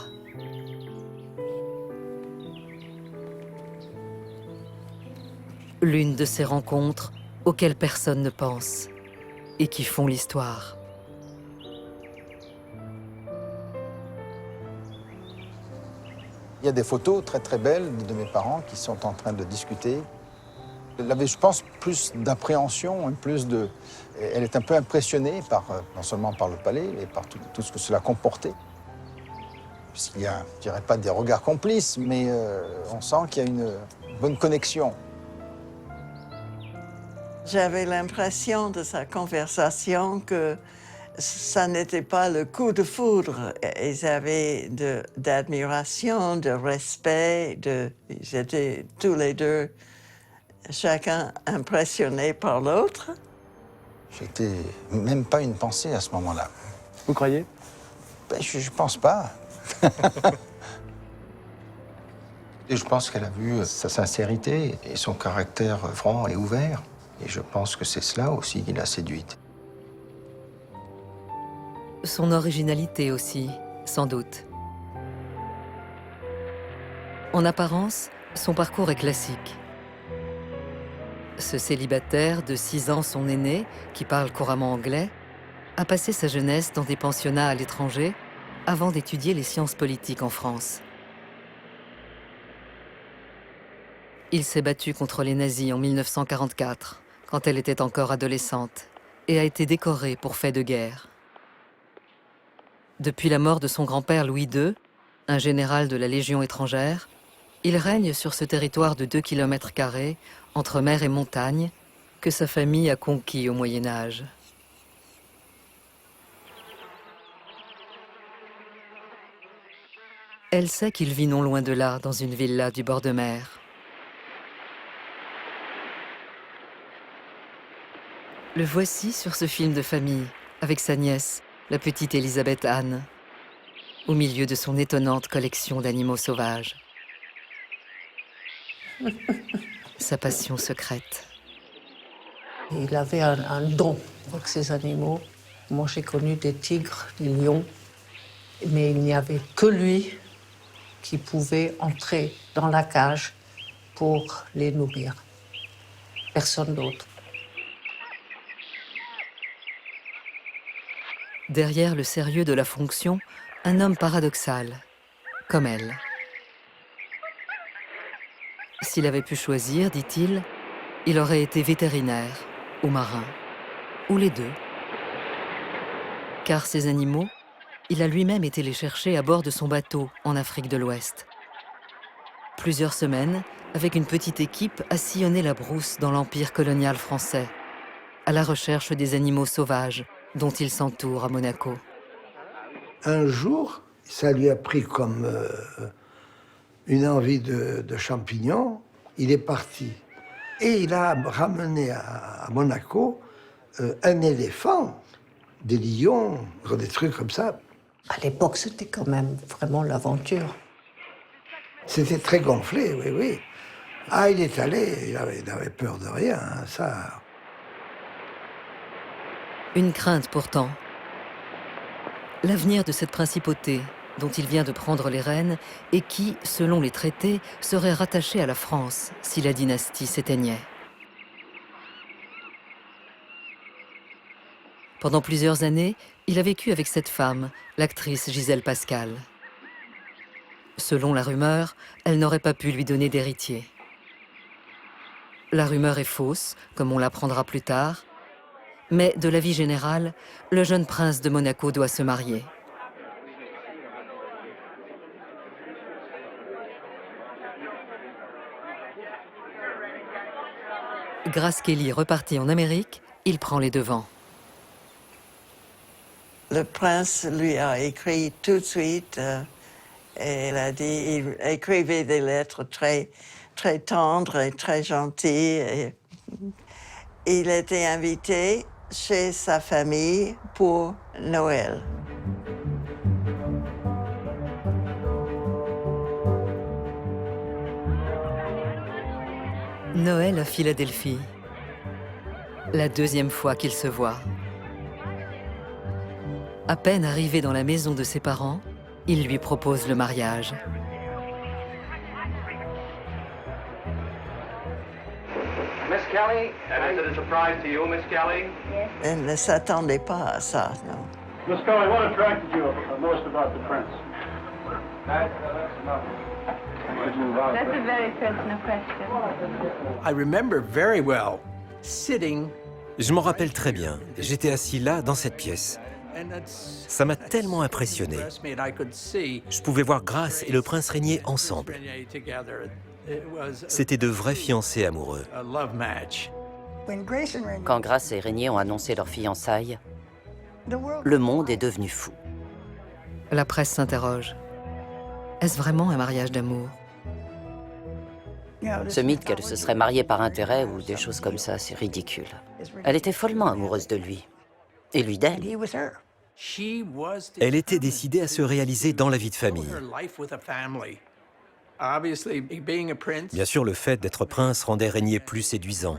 A: L'une de ces rencontres auxquelles personne ne pense et qui font l'histoire.
I: Il y a des photos très très belles de mes parents qui sont en train de discuter. Elle avait, je pense, plus d'appréhension, elle est un peu impressionnée non seulement par le palais, mais par tout ce que cela comportait. Puisqu'il y a, je dirais pas des regards complices, mais on sent qu'il y a une bonne connexion.
F: J'avais l'impression de sa conversation que ça n'était pas le coup de foudre. Ils avaient d'admiration, de respect, ils étaient tous les deux, chacun impressionné par l'autre.
I: J'étais même pas une pensée à ce moment-là.
K: Vous croyez?
I: Ben, je pense pas. Et je pense qu'elle a vu sa sincérité et son caractère franc et ouvert. Et je pense que c'est cela aussi qui l'a séduite.
A: Son originalité aussi, sans doute. En apparence, son parcours est classique. Ce célibataire de 6 ans, son aîné, qui parle couramment anglais, a passé sa jeunesse dans des pensionnats à l'étranger avant d'étudier les sciences politiques en France. Il s'est battu contre les nazis en 1944, quand elle était encore adolescente, et a été décoré pour faits de guerre. Depuis la mort de son grand-père Louis II, un général de la Légion étrangère, il règne sur ce territoire de 2 km² entre mer et montagne que sa famille a conquis au Moyen Âge. Elle sait qu'il vit non loin de là, dans une villa du bord de mer. Le voici sur ce film de famille, avec sa nièce, la petite Elisabeth Anne, au milieu de son étonnante collection d'animaux sauvages. Sa passion secrète.
Q: Il avait un don avec ces animaux. Moi, j'ai connu des tigres, des lions, mais il n'y avait que lui qui pouvait entrer dans la cage pour les nourrir. Personne d'autre.
A: Derrière le sérieux de la fonction, un homme paradoxal, comme elle. S'il avait pu choisir, dit-il, il aurait été vétérinaire ou marin, ou les deux. Car ces animaux, il a lui-même été les chercher à bord de son bateau en Afrique de l'Ouest. Plusieurs semaines, avec une petite équipe, a sillonné la brousse dans l'empire colonial français, à la recherche des animaux sauvages dont il s'entoure à Monaco.
R: Un jour, ça lui a pris comme une envie de champignons. Il est parti. Et il a ramené à Monaco un éléphant, des lions, des trucs comme ça.
Q: À l'époque, c'était quand même vraiment l'aventure.
R: C'était très gonflé, oui, oui. Ah, il est allé, il avait peur de rien, hein, ça.
A: Une crainte pourtant. L'avenir de cette principauté, dont il vient de prendre les rênes, et qui, selon les traités, serait rattachée à la France si la dynastie s'éteignait. Pendant plusieurs années, il a vécu avec cette femme, l'actrice Gisèle Pascal. Selon la rumeur, elle n'aurait pas pu lui donner d'héritier. La rumeur est fausse, comme on l'apprendra plus tard, mais de l'avis général, le jeune prince de Monaco doit se marier. Grace Kelly repartit en Amérique, il prend les devants.
F: Le prince lui a écrit tout de suite et il a dit, il écrivait des lettres très, très tendres et très gentilles. Et il était invité chez sa famille pour Noël.
A: Noël à Philadelphie. La deuxième fois qu'ils se voient. À peine arrivé dans la maison de ses parents, il lui propose le mariage.
S: Miss Kelly, and is it a surprise to you, Miss Kelly?
D: Yes.
F: Elle ne s'attendait pas à ça, non.
S: Miss Kelly, what attracted you most about the prince?
D: That's a very personal question.
B: I remember very well sitting.
J: Je m'en rappelle très bien. J'étais assis là, dans cette pièce. Ça m'a tellement impressionné. Je pouvais voir Grace et le prince régner ensemble. C'étaient de vrais fiancés amoureux.
C: Quand Grace et Régnier ont annoncé leur fiançailles, le monde est devenu fou.
A: La presse s'interroge. Est-ce vraiment un mariage d'amour?
C: Ce mythe qu'elle se serait mariée par intérêt ou des choses comme ça, c'est ridicule. Elle était follement amoureuse de lui. Et lui d'elle.
J: Elle était décidée à se réaliser dans la vie de famille. Bien sûr, le fait d'être prince rendait Régnier plus séduisant.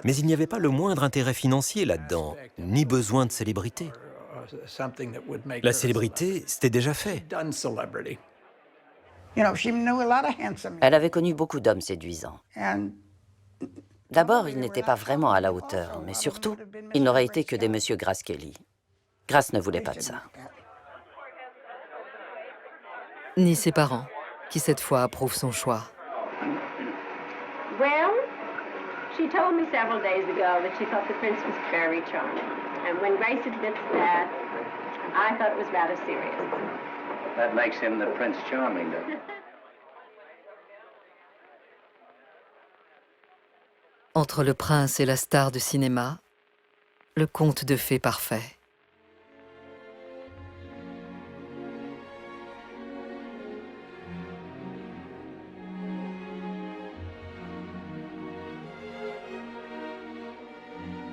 J: Mais il n'y avait pas le moindre intérêt financier là-dedans, ni besoin de célébrité. La célébrité, c'était déjà fait.
C: Elle avait connu beaucoup d'hommes séduisants. D'abord, ils n'étaient pas vraiment à la hauteur, mais surtout, ils n'auraient été que des Monsieur Grace Kelly. Grace ne voulait pas de ça.
A: Ni ses parents, qui cette fois approuvent son choix.
D: Well, she told me several days ago that she thought the prince was very charming. And when Grace admits that, I thought it was rather serious.
S: That makes him the Prince Charming, doesn't it?
A: Entre le prince et la star de cinéma, le conte de fées parfait.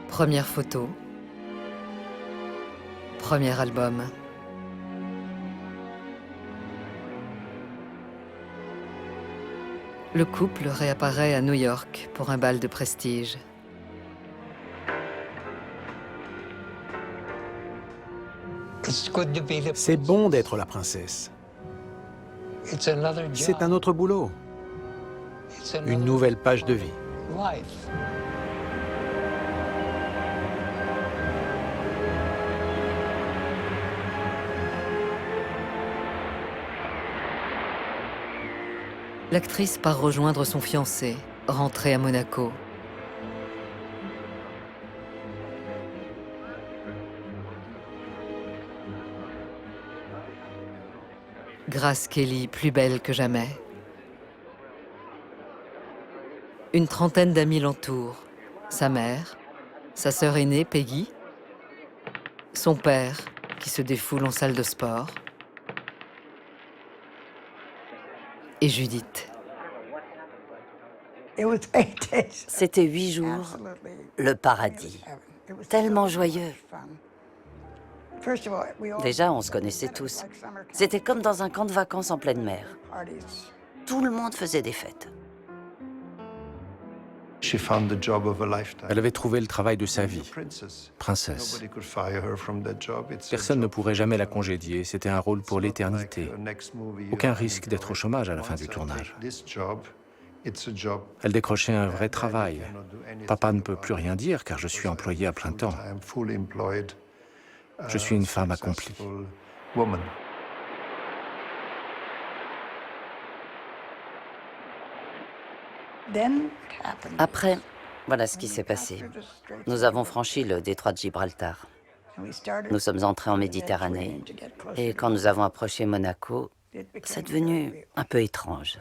A: Première photo. Premier album. Le couple réapparaît à New York pour un bal de prestige.
B: C'est bon d'être la princesse. C'est un autre boulot. Une nouvelle page de vie.
A: L'actrice part rejoindre son fiancé, rentré à Monaco. Grace Kelly, plus belle que jamais. Une trentaine d'amis l'entourent. Sa mère, sa sœur aînée, Peggy, son père, qui se défoule en salle de sport, et Judith.
C: C'était 8 jours, le paradis. Tellement joyeux. Déjà, on se connaissait tous. C'était comme dans un camp de vacances en pleine mer. Tout le monde faisait des fêtes.
K: Elle avait trouvé le travail de sa vie, princesse. Personne ne pourrait jamais la congédier, c'était un rôle pour l'éternité. Aucun risque d'être au chômage à la fin du tournage. Elle décrochait un vrai travail. Papa ne peut plus rien dire car je suis employée à plein temps. Je suis une femme accomplie.
C: Après, voilà ce qui s'est passé. Nous avons franchi le détroit de Gibraltar. Nous sommes entrés en Méditerranée. Et quand nous avons approché Monaco, c'est devenu un peu étrange.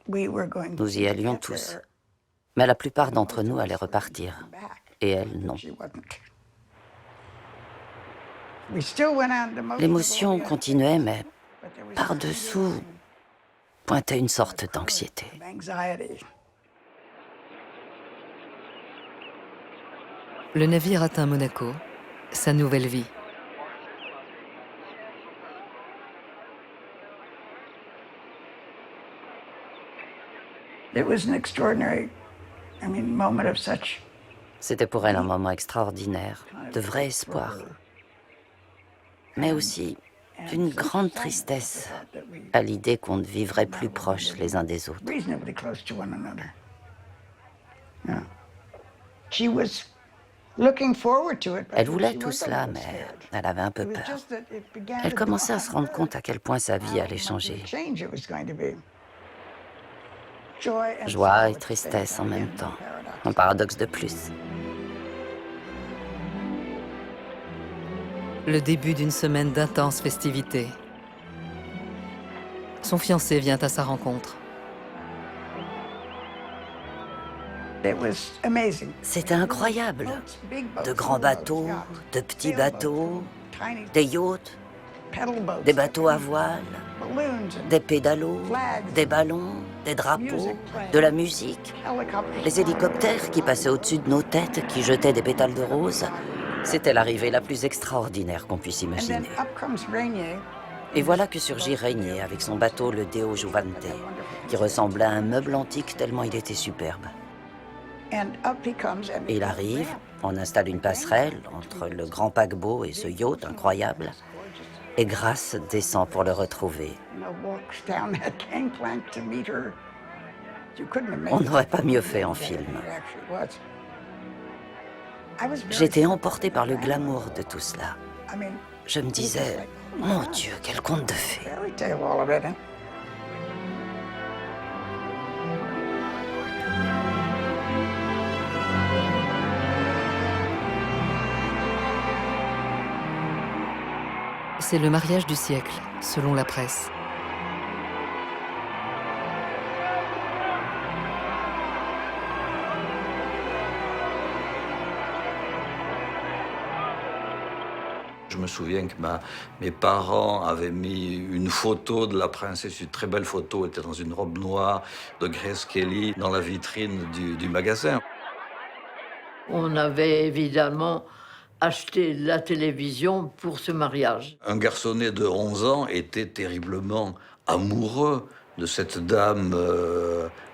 C: Nous y allions tous. Mais la plupart d'entre nous allaient repartir. Et elle, non. L'émotion continuait, mais par-dessous pointait une sorte d'anxiété.
A: Le navire atteint Monaco, sa nouvelle vie.
C: C'était pour elle un moment extraordinaire, de vrai espoir, mais aussi d'une grande tristesse à l'idée qu'on ne vivrait plus proches les uns des autres. Elle voulait tout cela, mais elle avait un peu peur. Elle commençait à se rendre compte à quel point sa vie allait changer. Joie et tristesse en même temps, un paradoxe de plus.
A: Le début d'une semaine d'intenses festivités. Son fiancé vient à sa rencontre.
C: C'était incroyable. De grands bateaux, de petits bateaux, des yachts, des bateaux à voile, des pédalos, des ballons, des drapeaux, de la musique, les hélicoptères qui passaient au-dessus de nos têtes, qui jetaient des pétales de rose. C'était l'arrivée la plus extraordinaire qu'on puisse imaginer. Et voilà que surgit Régnier avec son bateau, le Deo Juvante, qui ressemblait à un meuble antique tellement il était superbe. Il arrive, on installe une passerelle entre le grand paquebot et ce yacht incroyable, et Grace descend pour le retrouver. On n'aurait pas mieux fait en film. J'étais emportée par le glamour de tout cela. Je me disais, mon Dieu, quel conte de fées.
A: C'est le mariage du siècle, selon la presse.
T: Je me souviens que mes parents avaient mis une photo de la princesse, une très belle photo, elle était dans une robe noire de Grace Kelly, dans la vitrine du magasin.
Q: On avait évidemment acheté la télévision pour ce mariage.
T: Un garçonnet de 11 ans était terriblement amoureux de cette dame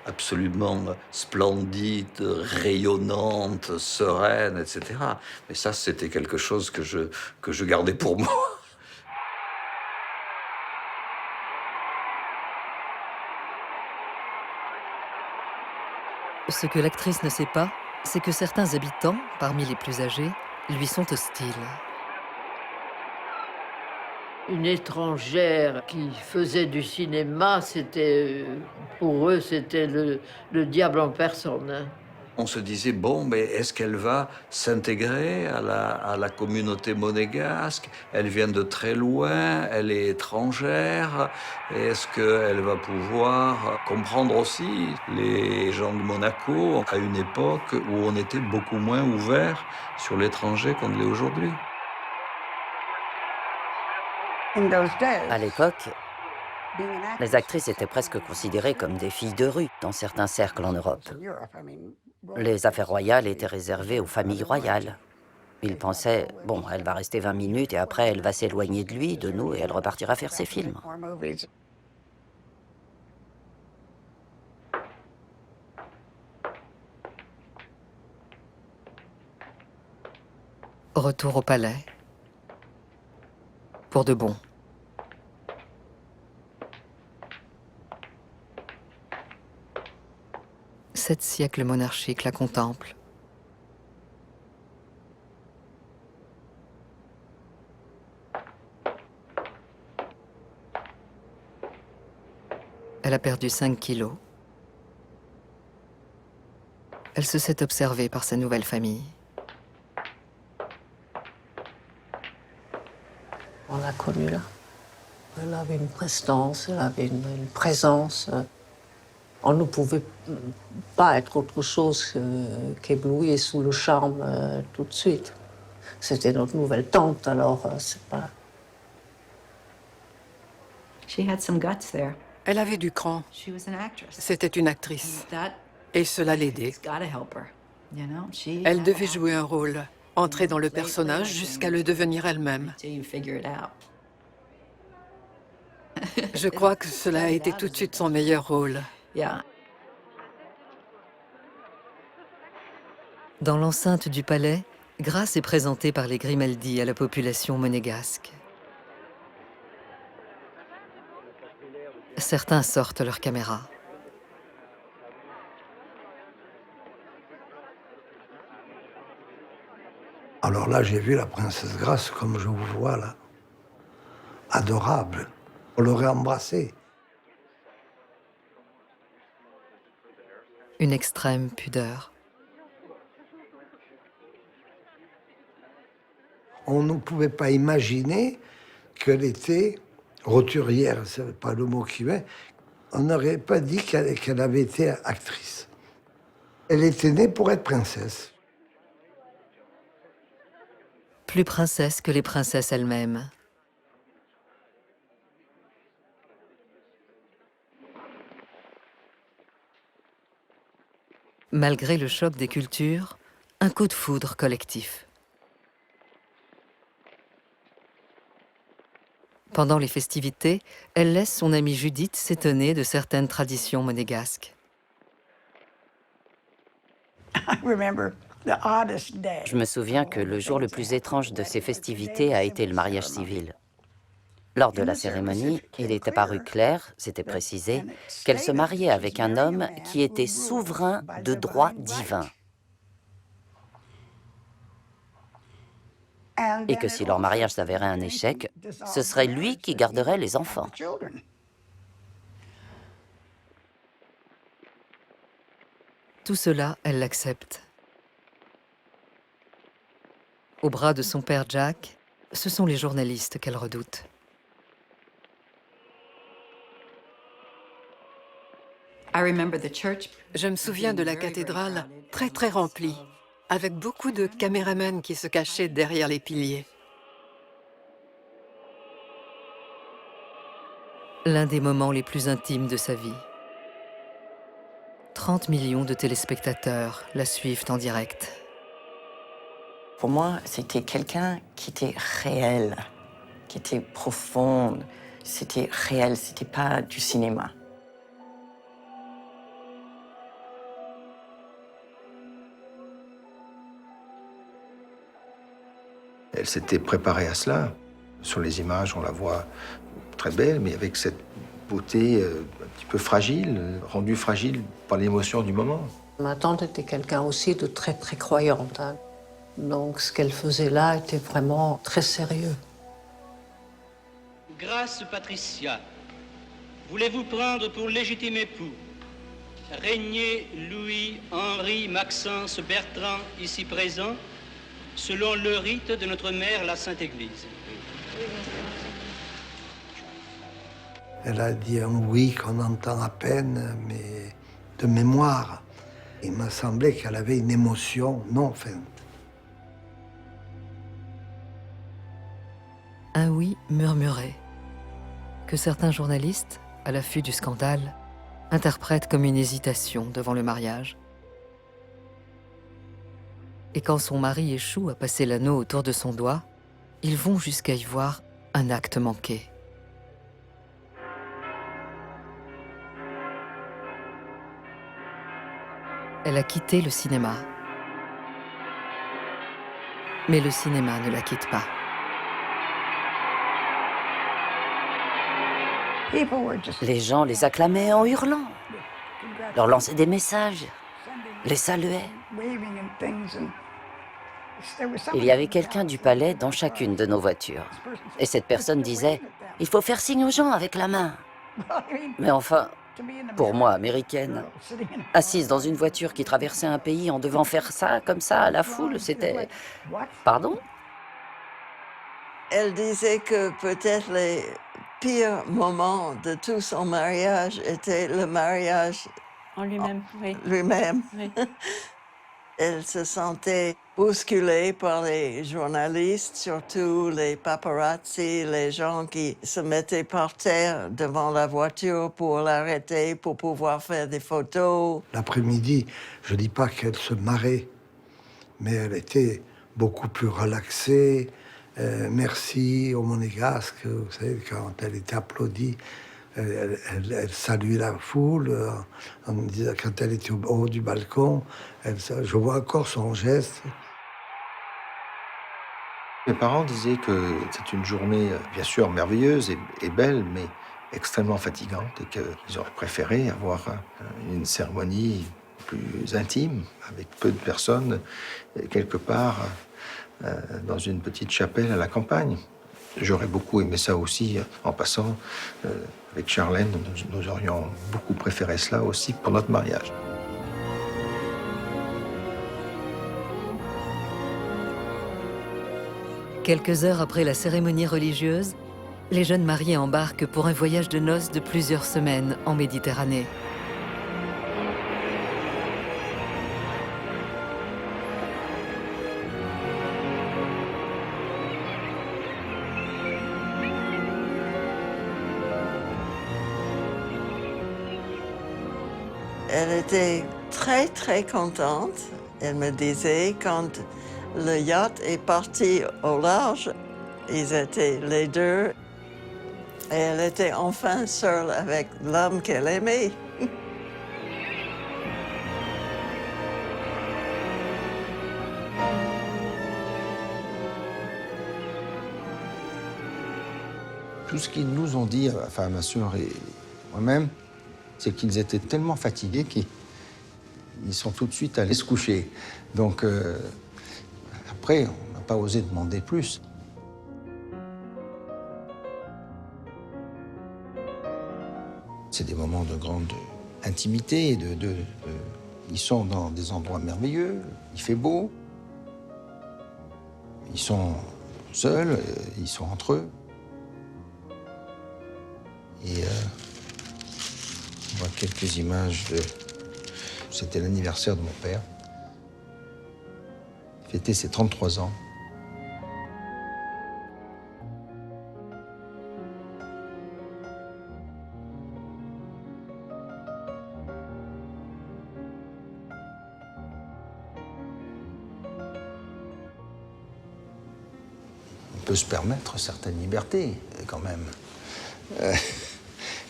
T: absolument splendide, rayonnante, sereine, etc. Mais ça, c'était quelque chose que je gardais pour moi.
A: Ce que l'actrice ne sait pas, c'est que certains habitants, parmi les plus âgés, lui sont hostiles.
Q: Une étrangère qui faisait du cinéma, c'était pour eux, c'était le diable en personne. Hein.
T: On se disait, bon, mais est-ce qu'elle va s'intégrer à la communauté monégasque? Elle vient de très loin, elle est étrangère. Est-ce qu'elle va pouvoir comprendre aussi les gens de Monaco à une époque où on était beaucoup moins ouvert sur l'étranger qu'on l'est aujourd'hui?
C: À l'époque, les actrices étaient presque considérées comme des filles de rue dans certains cercles en Europe. Les affaires royales étaient réservées aux familles royales. Ils pensaient, bon, elle va rester 20 minutes et après elle va s'éloigner de lui, de nous, et elle repartira faire ses films.
A: Retour au palais. Pour de bon. Sept siècles monarchiques la contemplent. Elle a perdu 5 kilos. Elle se sait observée par sa nouvelle famille.
Q: On l'a connue là. Elle avait une prestance, elle avait une présence. On ne pouvait pas être autre chose qu'ébloui sous le charme tout de suite. C'était notre nouvelle tante, alors c'est pas...
E: Elle avait du cran. C'était une actrice. Et cela l'aidait. Elle devait jouer un rôle, entrer dans le personnage jusqu'à le devenir elle-même. Je crois que cela a été tout de suite son meilleur rôle.
A: Dans l'enceinte du palais, Grace est présentée par les Grimaldi à la population monégasque. Certains sortent leurs caméras.
R: Alors là, j'ai vu la princesse Grace comme je vous vois là. Adorable. On l'aurait embrassée.
A: Une extrême pudeur.
R: On ne pouvait pas imaginer qu'elle était roturière, c'est pas le mot qui met. On n'aurait pas dit qu'elle avait été actrice. Elle était née pour être princesse.
A: Plus princesse que les princesses elles-mêmes. Malgré le choc des cultures, un coup de foudre collectif. Pendant les festivités, elle laisse son amie Judith s'étonner de certaines traditions monégasques.
C: Je me souviens que le jour le plus étrange de ces festivités a été le mariage civil. Lors de la cérémonie, il est apparu clair, c'était précisé, qu'elle se mariait avec un homme qui était souverain de droit divin. Et que si leur mariage s'avérait un échec, ce serait lui qui garderait les enfants.
A: Tout cela, elle l'accepte. Au bras de son père Jack, ce sont les journalistes qu'elle redoute.
E: Je me souviens de la cathédrale très remplie, avec beaucoup de caméramans qui se cachaient derrière les piliers.
A: L'un des moments les plus intimes de sa vie. 30 millions de téléspectateurs la suivent en direct.
U: Pour moi, c'était quelqu'un qui était réel, qui était profonde. C'était réel, c'était pas du cinéma.
I: Elle s'était préparée à cela. Sur les images, on la voit très belle, mais avec cette beauté un petit peu fragile, rendue fragile par l'émotion du moment.
Q: Ma tante était quelqu'un aussi de très croyante. Hein. Donc ce qu'elle faisait là était vraiment très sérieux.
V: Grâce Patricia, voulez-vous prendre pour légitime époux
L: régner Louis-Henri Maxence Bertrand, ici présent, selon le rite de notre mère, la Sainte Église.
R: Elle a dit un oui qu'on entend à peine, mais de mémoire. Il m'a semblé qu'elle avait une émotion non feinte.
A: Un oui murmuré, que certains journalistes, à l'affût du scandale, interprètent comme une hésitation devant le mariage. Et quand son mari échoue à passer l'anneau autour de son doigt, ils vont jusqu'à y voir un acte manqué. Elle a quitté le cinéma. Mais le cinéma ne la quitte pas.
C: Les gens les acclamaient en hurlant, leur lançaient des messages, les saluaient. Il y avait quelqu'un du palais dans chacune de nos voitures. Et cette personne disait « Il faut faire signe aux gens avec la main ». Mais enfin, pour moi, américaine, assise dans une voiture qui traversait un pays en devant faire ça, comme ça, à la foule, c'était... Pardon?
F: Elle disait que peut-être les pires moments de tout son mariage étaient le mariage
U: En lui-même, oui.
F: lui-même.
U: Oui.
F: Elle se sentait bousculée par les journalistes, surtout les paparazzi, les gens qui se mettaient par terre devant la voiture pour l'arrêter, pour pouvoir faire des photos.
R: L'après-midi, je ne dis pas qu'elle se marrait, mais elle était beaucoup plus relaxée. Merci au monégasque, vous savez, quand elle était applaudie, elle saluait la foule, en disant, quand elle était au haut du balcon, je vois encore son geste.
I: Mes parents disaient que c'est une journée, bien sûr, merveilleuse et belle, mais extrêmement fatigante, et qu'ils auraient préféré avoir une cérémonie plus intime, avec peu de personnes, quelque part dans une petite chapelle à la campagne. J'aurais beaucoup aimé ça aussi, en passant. Avec Charlène, nous aurions beaucoup préféré cela aussi pour notre mariage.
A: Quelques heures après la cérémonie religieuse, les jeunes mariés embarquent pour un voyage de noces de plusieurs semaines en Méditerranée.
F: Elle était très, très contente. Elle me disait, quand le yacht est parti au large, ils étaient les deux, et elle était enfin seule avec l'homme qu'elle aimait.
I: Tout ce qu'ils nous ont dit, enfin ma soeur et moi-même, c'est qu'ils étaient tellement fatigués qu'ils sont tout de suite allés se coucher. Donc, après, on n'a pas osé demander plus. C'est des moments de grande intimité. Ils sont dans des endroits merveilleux, il fait beau. Ils sont seuls, ils sont entre eux. Et on voit quelques images de... C'était l'anniversaire de mon père. Il fêtait ses 33 ans. On peut se permettre certaines libertés, quand même.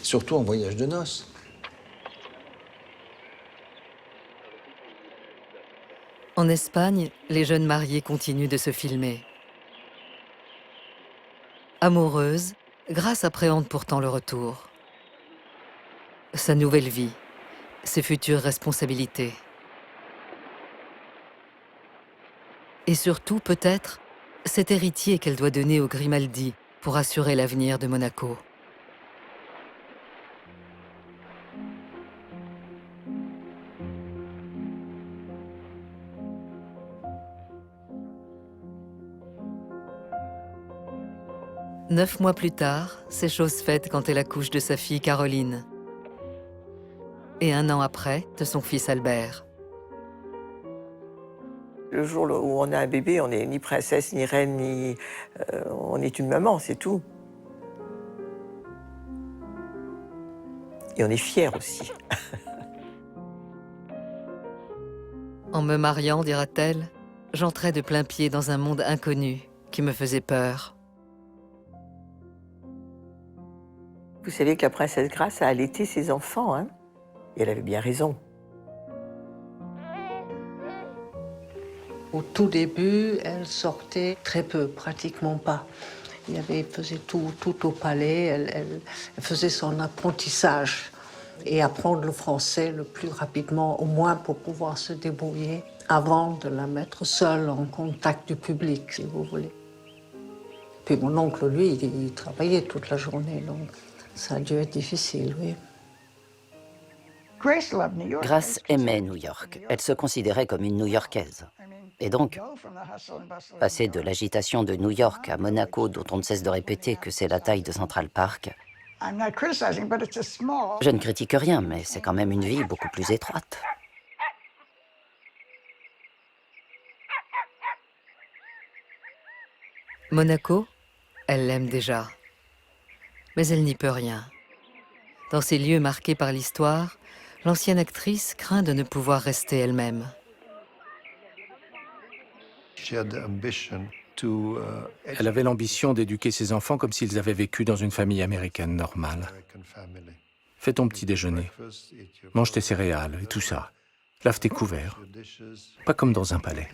I: Surtout en voyage de noces.
A: En Espagne, les jeunes mariés continuent de se filmer. Amoureuse, Grace appréhende pourtant le retour. Sa nouvelle vie, ses futures responsabilités. Et surtout, peut-être, cet héritier qu'elle doit donner aux Grimaldi pour assurer l'avenir de Monaco. 9 mois plus tard, c'est chose faite quand elle accouche de sa fille Caroline. Et 1 an après, de son fils Albert.
U: Le jour où on a un bébé, on n'est ni princesse, ni reine, ni... on est une maman, c'est tout. Et on est fiers aussi.
A: En me mariant, dira-t-elle, j'entrais de plein pied dans un monde inconnu qui me faisait peur.
U: Vous savez que la princesse Grace a allaité ses enfants, hein? Et elle avait bien raison.
Q: Au tout début, elle sortait très peu, pratiquement pas. Elle faisait tout au palais, elle faisait son apprentissage et apprendre le français le plus rapidement, au moins pour pouvoir se débrouiller, avant de la mettre seule en contact du public, si vous voulez. Puis mon oncle, lui, il travaillait toute la journée, donc ça a dû être difficile, oui.
C: Grace aimait New York. Elle se considérait comme une New-Yorkaise. Et donc, passer de l'agitation de New York à Monaco, dont on ne cesse de répéter que c'est la taille de Central Park, je ne critique rien, mais c'est quand même une vie beaucoup plus étroite.
A: Monaco, elle l'aime déjà. Mais elle n'y peut rien. Dans ces lieux marqués par l'histoire, l'ancienne actrice craint de ne pouvoir rester elle-même.
K: Elle avait l'ambition d'éduquer ses enfants comme s'ils avaient vécu dans une famille américaine normale. Fais ton petit déjeuner, mange tes céréales et tout ça. Lave tes couverts, pas comme dans un palais.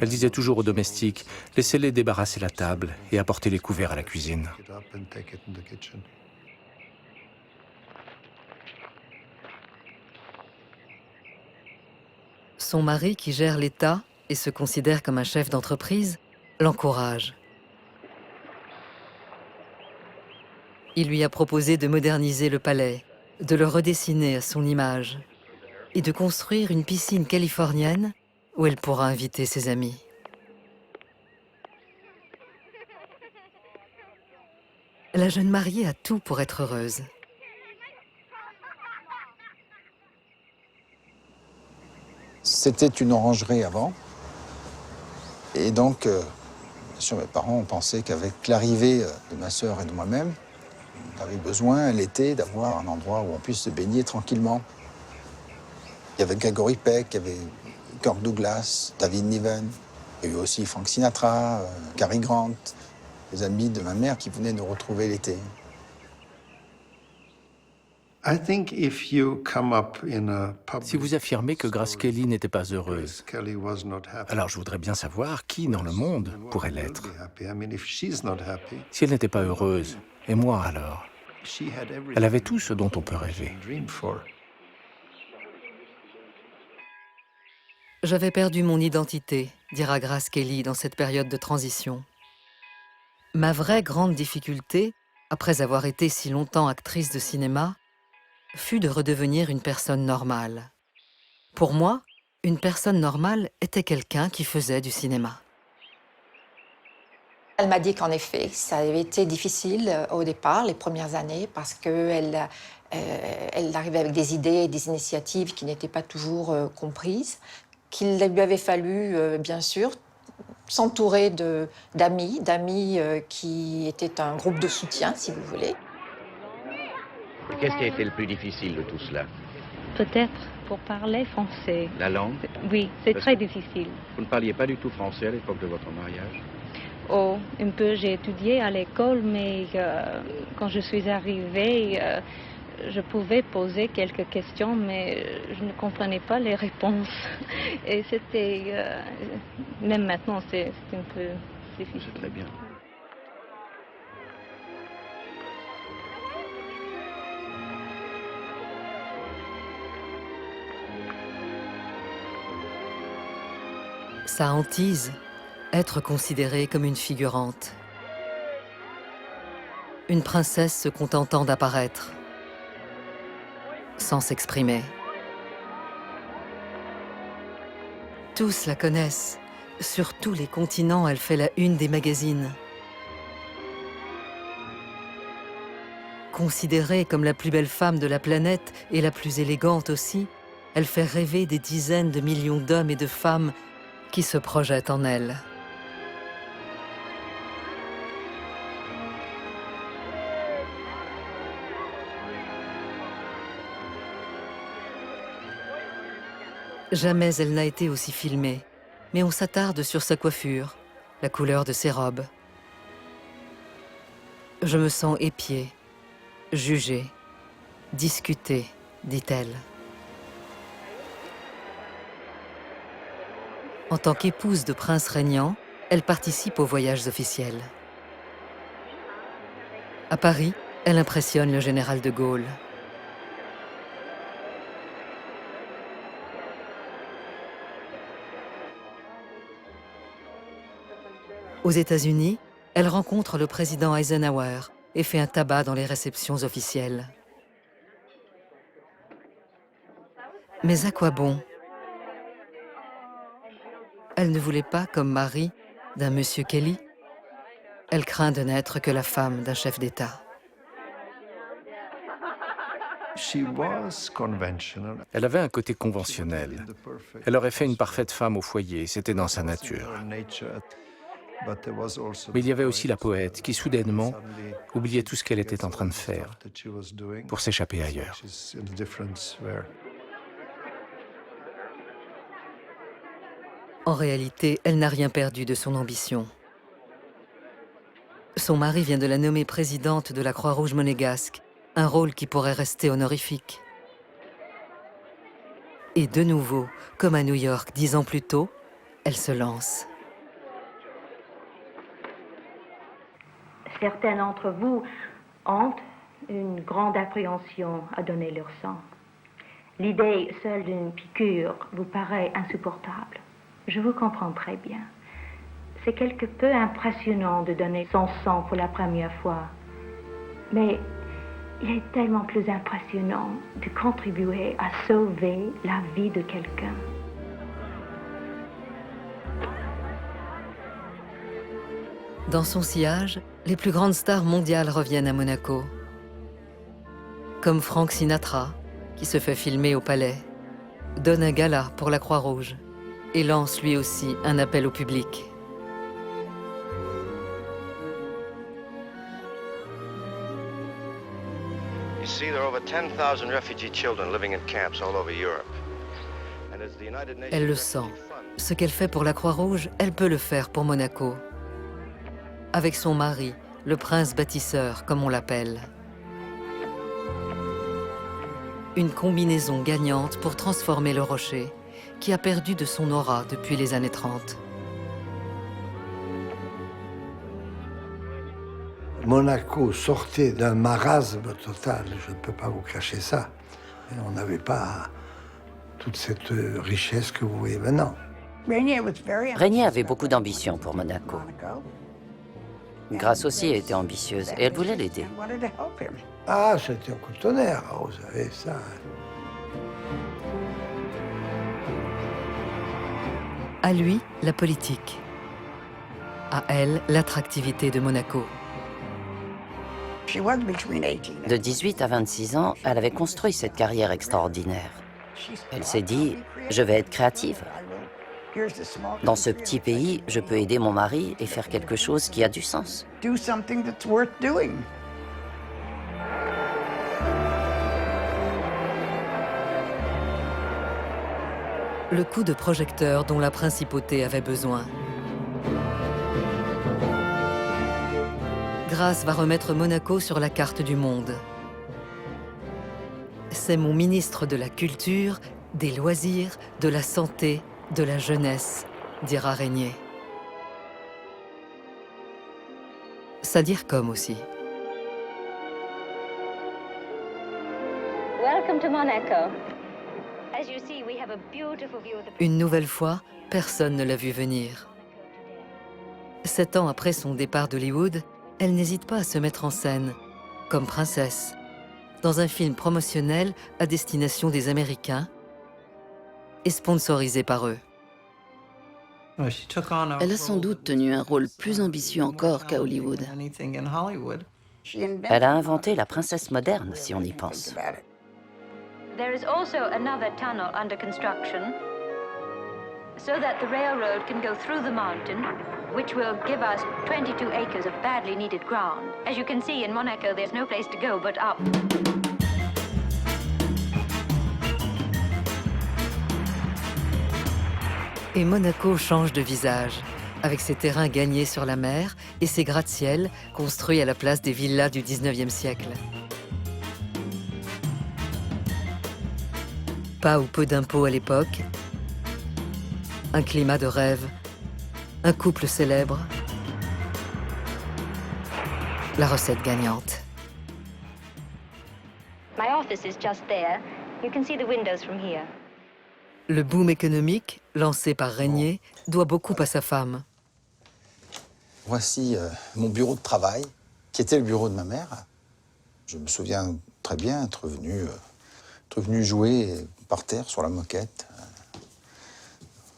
K: Elle disait toujours aux domestiques, laissez-les débarrasser la table et apporter les couverts à la cuisine.
A: Son mari, qui gère l'État et se considère comme un chef d'entreprise, l'encourage. Il lui a proposé de moderniser le palais, de le redessiner à son image et de construire une piscine californienne où elle pourra inviter ses amis. La jeune mariée a tout pour être heureuse.
I: C'était une orangerie avant. Et donc, bien sûr, mes parents ont pensé qu'avec l'arrivée de ma sœur et de moi-même, on avait besoin, l'été, d'avoir un endroit où on puisse se baigner tranquillement. Il y avait Gregory Peck, il y avait Kirk Douglas, David Niven. Il y a eu aussi Frank Sinatra, Cary Grant, les amis de ma mère qui venaient nous retrouver l'été.
K: Si vous affirmez que Grace Kelly n'était pas heureuse, alors je voudrais bien savoir qui dans le monde pourrait l'être. Si elle n'était pas heureuse, et moi alors? Elle avait tout ce dont on peut rêver.
A: J'avais perdu mon identité, dira Grace Kelly dans cette période de transition. Ma vraie grande difficulté, après avoir été si longtemps actrice de cinéma, fut de redevenir une personne normale. Pour moi, une personne normale était quelqu'un qui faisait du cinéma.
M: Elle m'a dit qu'en effet, ça avait été difficile au départ, les premières années, parce qu'elle arrivait avec des idées et des initiatives qui n'étaient pas toujours comprises, qu'il lui avait fallu, bien sûr, s'entourer d'amis qui étaient un groupe de soutien, si vous voulez.
P: Qu'est-ce qui a été le plus difficile de tout cela?
H: Peut-être pour parler français.
P: La langue?
H: Oui, c'est très difficile.
P: Vous ne parliez pas du tout français à l'époque de votre mariage?
H: Oh, un peu, j'ai étudié à l'école, mais quand je suis arrivée, je pouvais poser quelques questions, mais je ne comprenais pas les réponses. Et c'était... même maintenant, c'est un peu difficile.
P: C'est très bien.
A: Sa hantise, être considérée comme une figurante. Une princesse se contentant d'apparaître, sans s'exprimer. Tous la connaissent. Sur tous les continents, elle fait la une des magazines. Considérée comme la plus belle femme de la planète et la plus élégante aussi, elle fait rêver des dizaines de millions d'hommes et de femmes qui se projettent en elle. Jamais elle n'a été aussi filmée, mais on s'attarde sur sa coiffure, la couleur de ses robes. Je me sens épiée, jugée, discutée, dit-elle. En tant qu'épouse de prince régnant, elle participe aux voyages officiels. À Paris, elle impressionne le général de Gaulle. Aux États-Unis, elle rencontre le président Eisenhower et fait un tabac dans les réceptions officielles. Mais à quoi bon? Elle ne voulait pas, comme mari, d'un monsieur Kelly. Elle craint de n'être que la femme d'un chef d'État.
K: Elle avait un côté conventionnel. Elle aurait fait une parfaite femme au foyer, c'était dans sa nature. Mais il y avait aussi la poète qui, soudainement, oubliait tout ce qu'elle était en train de faire pour s'échapper ailleurs.
A: En réalité, elle n'a rien perdu de son ambition. Son mari vient de la nommer présidente de la Croix-Rouge monégasque, un rôle qui pourrait rester honorifique. Et de nouveau, comme à New York 10 ans plus tôt, elle se lance.
N: Certains d'entre vous ont une grande appréhension à donner leur sang. L'idée seule d'une piqûre vous paraît insupportable. Je vous comprends très bien. C'est quelque peu impressionnant de donner son sang pour la première fois. Mais il est tellement plus impressionnant de contribuer à sauver la vie de quelqu'un.
A: Dans son sillage, les plus grandes stars mondiales reviennent à Monaco. Comme Frank Sinatra, qui se fait filmer au palais, donne un gala pour la Croix-Rouge et lance lui aussi un appel au public.
V: You see, there are over 10,000 refugee children living in camps all over Europe. And as the United Nations...
A: Elle le sent. Ce qu'elle fait pour la Croix-Rouge, elle peut le faire pour Monaco. Avec son mari, le prince bâtisseur, comme on l'appelle. Une combinaison gagnante pour transformer le rocher, qui a perdu de son aura depuis les années 30.
R: Monaco sortait d'un marasme total, je ne peux pas vous cacher ça. Et on n'avait pas toute cette richesse que vous voyez maintenant.
C: Régnier avait beaucoup d'ambition pour Monaco. Grace aussi était ambitieuse et elle voulait l'aider.
R: Ah, c'était un coup de tonnerre, vous savez ça.
A: À lui, la politique. À elle, l'attractivité de Monaco.
C: De 18 à 26 ans, elle avait construit cette carrière extraordinaire. Elle s'est dit, je vais être créative. Dans ce petit pays, je peux aider mon mari et faire quelque chose qui a du sens.
A: Le coup de projecteur dont la principauté avait besoin. Grace va remettre Monaco sur la carte du monde. C'est mon ministre de la Culture, des Loisirs, de la Santé, de la Jeunesse, dira Régnier. Sadir Kom aussi.
H: Welcome to Monaco.
A: Une nouvelle fois, personne ne l'a vu venir. 7 ans après son départ d'Hollywood, elle n'hésite pas à se mettre en scène, comme princesse, dans un film promotionnel à destination des Américains et sponsorisé par eux.
G: Elle a sans doute tenu un rôle plus ambitieux encore qu'à Hollywood.
C: Elle a inventé la princesse moderne, si on y pense.
J: There is also another tunnel under construction so that the railroad can go through the mountain, which will give us 22 acres of badly needed ground. As you can see, in Monaco, there's no place to go but up.
A: Et Monaco change de visage, avec ses terrains gagnés sur la mer et ses gratte-ciel construits à la place des villas du 19e siècle. Pas ou peu d'impôts à l'époque, un climat de rêve, un couple célèbre, la recette gagnante.
J: My office is just there. You can see the windows from here.
A: Le boom économique, lancé par Régnier, doit beaucoup à sa femme.
I: Voici mon bureau de travail, qui était le bureau de ma mère. Je me souviens très bien être venu jouer par terre sur la moquette.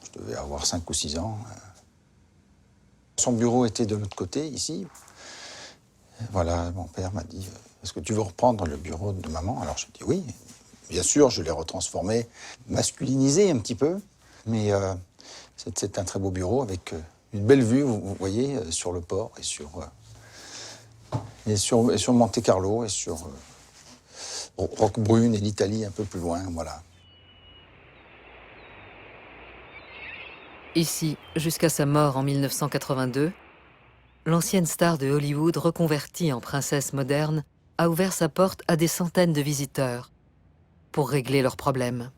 I: Je devais avoir 5 ou 6 ans. Son bureau était de l'autre côté, ici. Et voilà, mon père m'a dit « Est-ce que tu veux reprendre le bureau de maman ?» Alors j'ai dit oui. Bien sûr, je l'ai retransformé, masculinisé un petit peu. Mais c'est un très beau bureau avec une belle vue, vous voyez, sur le port et sur Monte Carlo et sur Roquebrune et l'Italie un peu plus loin, voilà.
A: Ici, jusqu'à sa mort en 1982, l'ancienne star de Hollywood reconvertie en princesse moderne a ouvert sa porte à des centaines de visiteurs pour régler leurs problèmes.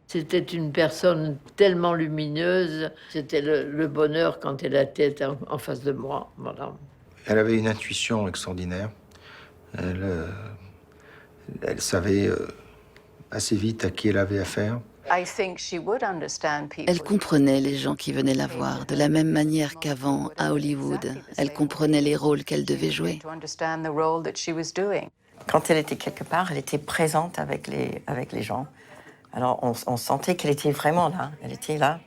Q: C'était une personne tellement lumineuse, c'était le bonheur quand elle était en face de moi. Voilà.
O: Elle avait une intuition extraordinaire. Elle savait assez vite à qui elle avait affaire.
G: Elle comprenait les gens qui venaient la voir, de la même manière qu'avant, à Hollywood. Elle comprenait les rôles qu'elle devait jouer.
U: Quand elle était quelque part, elle était présente avec les gens. Alors on sentait qu'elle était vraiment là. Elle était là.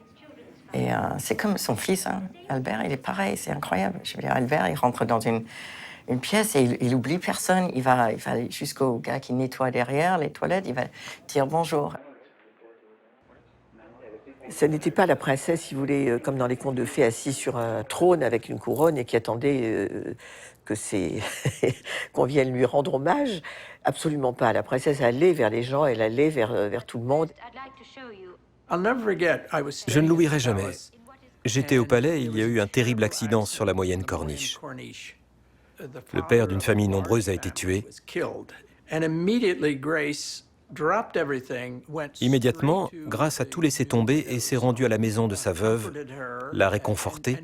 U: Et c'est comme son fils, hein. Albert, il est pareil, c'est incroyable. Je veux dire, Albert, il rentre dans une pièce et il oublie personne. Il va aller jusqu'au gars qui nettoie derrière les toilettes, il va dire bonjour.
W: Ça n'était pas la princesse, si vous voulez, comme dans les contes de fées, assise sur un trône avec une couronne et qui attendait qu'on vienne lui rendre hommage. Absolument pas. La princesse allait vers les gens, elle allait vers tout le monde.
X: Je ne l'oublierai jamais. J'étais au palais et il y a eu un terrible accident sur la moyenne corniche. Le père d'une famille nombreuse a été tué. Immédiatement, Grace a tout laissé tomber et s'est rendue à la maison de sa veuve, l'a réconfortée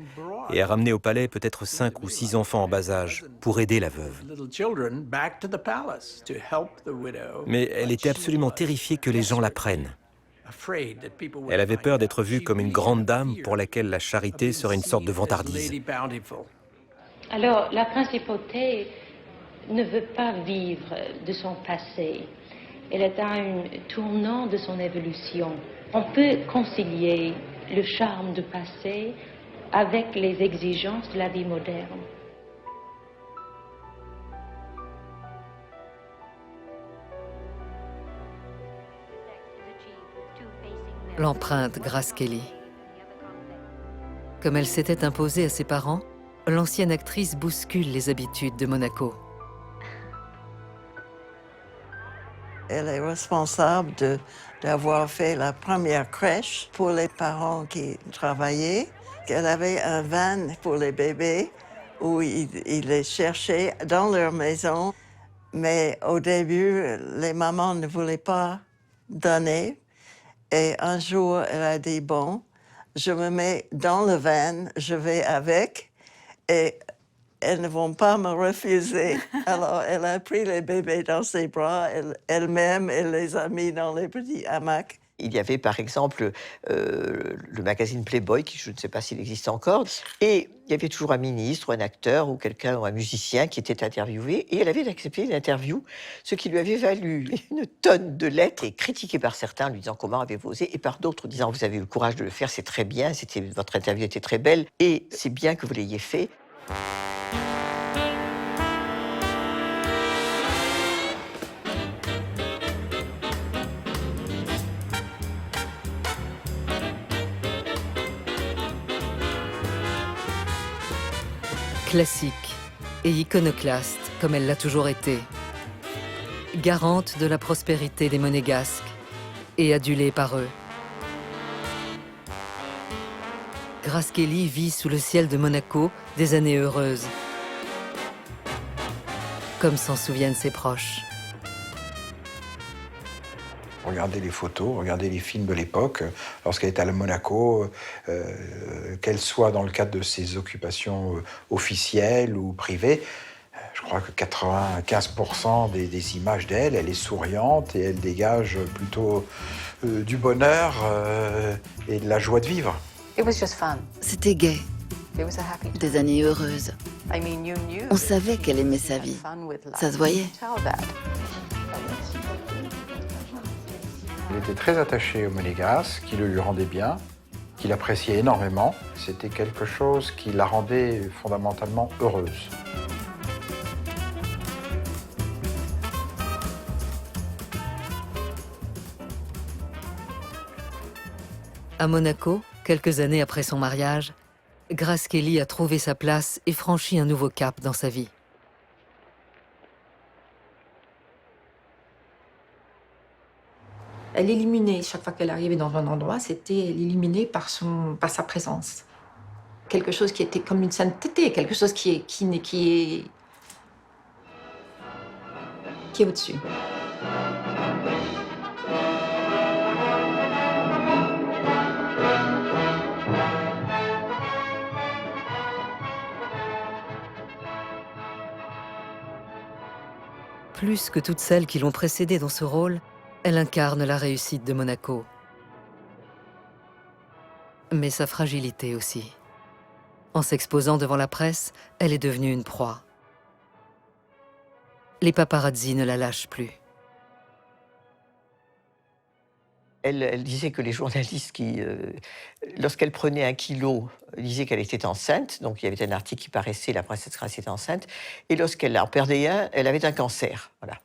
X: et a ramené au palais peut-être 5 ou 6 enfants en bas âge pour aider la veuve. Mais elle était absolument terrifiée que les gens la prennent. Elle avait peur d'être vue comme une grande dame pour laquelle la charité serait une sorte de vantardise.
H: Alors, la principauté ne veut pas vivre de son passé. Elle est à un tournant de son évolution. On peut concilier le charme du passé avec les exigences de la vie moderne.
A: L'empreinte Grace Kelly. Comme elle s'était imposée à ses parents, l'ancienne actrice bouscule les habitudes de Monaco.
F: Elle est responsable d'avoir fait la première crèche pour les parents qui travaillaient. Elle avait un van pour les bébés où ils les cherchaient dans leur maison. Mais au début, les mamans ne voulaient pas donner. Et un jour, elle a dit, bon, je me mets dans le van, je vais avec. Et elles ne vont pas me refuser. Alors, elle a pris les bébés dans ses bras, elle-même, elle les a mis dans les petits hamacs.
W: Il y avait, par exemple, le magazine Playboy, qui je ne sais pas s'il existe encore, et il y avait toujours un ministre, ou un acteur, ou quelqu'un, ou un musicien qui était interviewé, et elle avait accepté l'interview, ce qui lui avait valu une tonne de lettres, et critiqué par certains, lui disant comment avez-vous osé, et par d'autres disant vous avez eu le courage de le faire, c'est très bien, votre interview était très belle, et c'est bien que vous l'ayez fait.
A: Classique et iconoclaste comme elle l'a toujours été. Garante de la prospérité des Monégasques et adulée par eux. Grace Kelly vit sous le ciel de Monaco des années heureuses, comme s'en souviennent ses proches.
O: Regardez les photos, regardez les films de l'époque, lorsqu'elle est à Monaco, qu'elle soit dans le cadre de ses occupations officielles ou privées. Je crois que 95% des images d'elle, elle est souriante et elle dégage plutôt du bonheur et de la joie de vivre.
G: C'était gai, des années heureuses. On savait qu'elle aimait sa vie, ça se voyait.
O: Elle était très attachée au monégasque, qui le lui rendait bien, qu'il appréciait énormément. C'était quelque chose qui la rendait fondamentalement heureuse.
A: À Monaco, quelques années après son mariage, Grace Kelly a trouvé sa place et franchi un nouveau cap dans sa vie.
M: Elle éliminait, chaque fois qu'elle arrivait dans un endroit, c'était éliminé par sa présence. Quelque chose qui était comme une sainteté, quelque chose qui est au-dessus.
A: Plus que toutes celles qui l'ont précédée dans ce rôle, elle incarne la réussite de Monaco. Mais sa fragilité aussi. En s'exposant devant la presse, elle est devenue une proie. Les paparazzis ne la lâchent plus.
W: Elle disait que les journalistes lorsqu'elle prenait 1 kilo, disaient qu'elle était enceinte. Donc il y avait un article qui paraissait, la princesse Grace était enceinte. Et lorsqu'elle en perdait 1, elle avait un cancer. Voilà.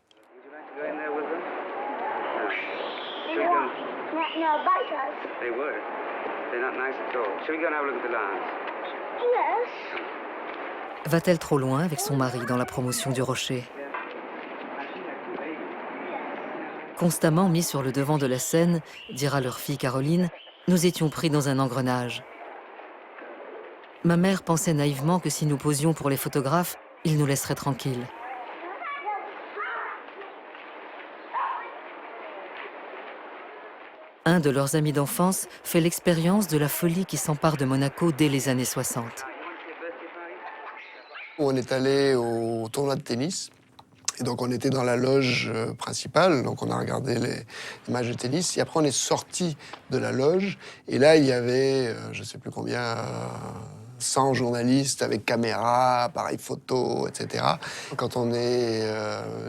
A: Va-t-elle trop loin avec son mari dans la promotion du Rocher? Constamment mis sur le devant de la scène, dira leur fille Caroline, nous étions pris dans un engrenage. Ma mère pensait naïvement que si nous posions pour les photographes, ils nous laisseraient tranquilles. Un de leurs amis d'enfance fait l'expérience de la folie qui s'empare de Monaco dès les années 60.
B: On est allé au tournoi de tennis. Et donc on était dans la loge principale, donc on a regardé les matchs de tennis. Et après on est sorti de la loge. Et là il y avait, je ne sais plus combien, 100 journalistes avec caméra, appareil photo, etc. Quand on est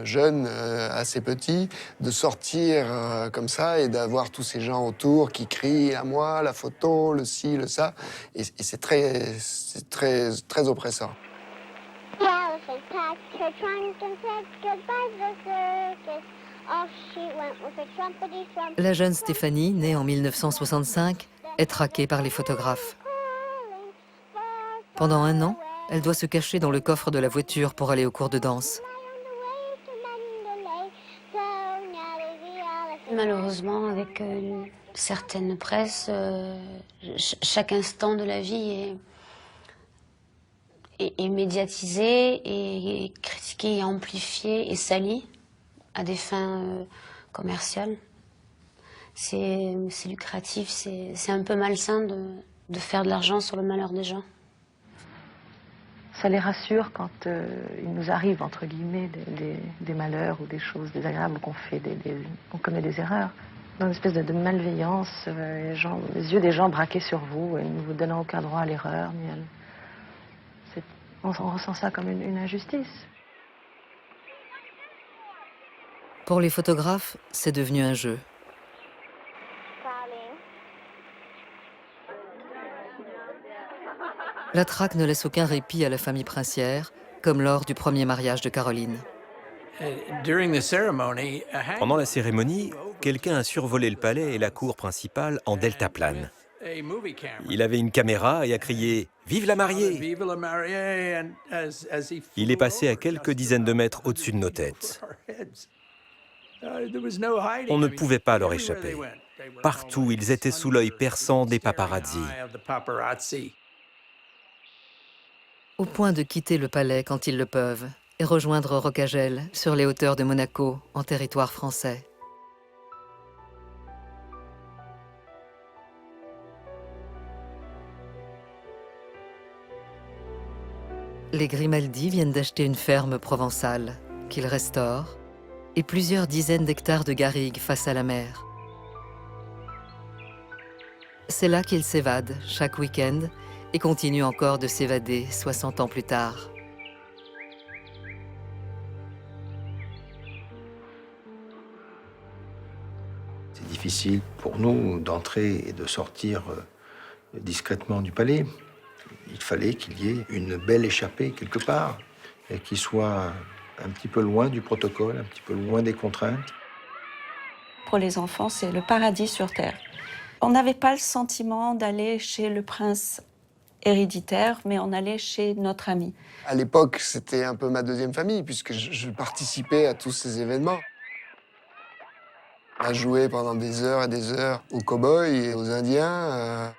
B: jeune, assez petit, de sortir comme ça et d'avoir tous ces gens autour qui crient à moi, la photo, le ci, le ça. Et c'est très oppressant.
A: La jeune Stéphanie, née en 1965, est traquée par les photographes. Pendant 1 an, elle doit se cacher dans le coffre de la voiture pour aller au cours de danse.
D: Malheureusement, avec certaines presses, chaque instant de la vie est médiatisé et critiqué et amplifié et sali à des fins commerciales. C'est lucratif, c'est un peu malsain de faire de l'argent sur le malheur des gens.
S: Ça les rassure quand il nous arrive, entre guillemets, des malheurs ou des choses désagréables, qu'on commet des erreurs. Dans une espèce de malveillance, les yeux des gens braqués sur vous et ne vous donnant aucun droit à l'erreur. On ressent ça comme une injustice.
A: Pour les photographes, c'est devenu un jeu. La traque ne laisse aucun répit à la famille princière, comme lors du premier mariage de Caroline.
X: Pendant la cérémonie, quelqu'un a survolé le palais et la cour principale en deltaplane. Il avait une caméra et a crié « Vive la mariée !» Il est passé à quelques dizaines de mètres au-dessus de nos têtes. On ne pouvait pas leur échapper. Partout, ils étaient sous l'œil perçant des paparazzis.
A: Au point de quitter le palais quand ils le peuvent et rejoindre Rocagel sur les hauteurs de Monaco, en territoire français. Les Grimaldi viennent d'acheter une ferme provençale qu'ils restaurent et plusieurs dizaines d'hectares de garrigues face à la mer. C'est là qu'ils s'évadent chaque week-end et continuent encore de s'évader 60 ans plus tard.
I: C'est difficile pour nous d'entrer et de sortir discrètement du palais. Il fallait qu'il y ait une belle échappée quelque part et qui soit un petit peu loin du protocole, un petit peu loin des contraintes.
E: Pour les enfants, c'est le paradis sur Terre. On n'avait pas le sentiment d'aller chez le prince héréditaire, mais on allait chez notre ami.
B: À l'époque, c'était un peu ma deuxième famille, puisque je participais à tous ces événements. On a joué pendant des heures et des heures aux cow-boys et aux Indiens.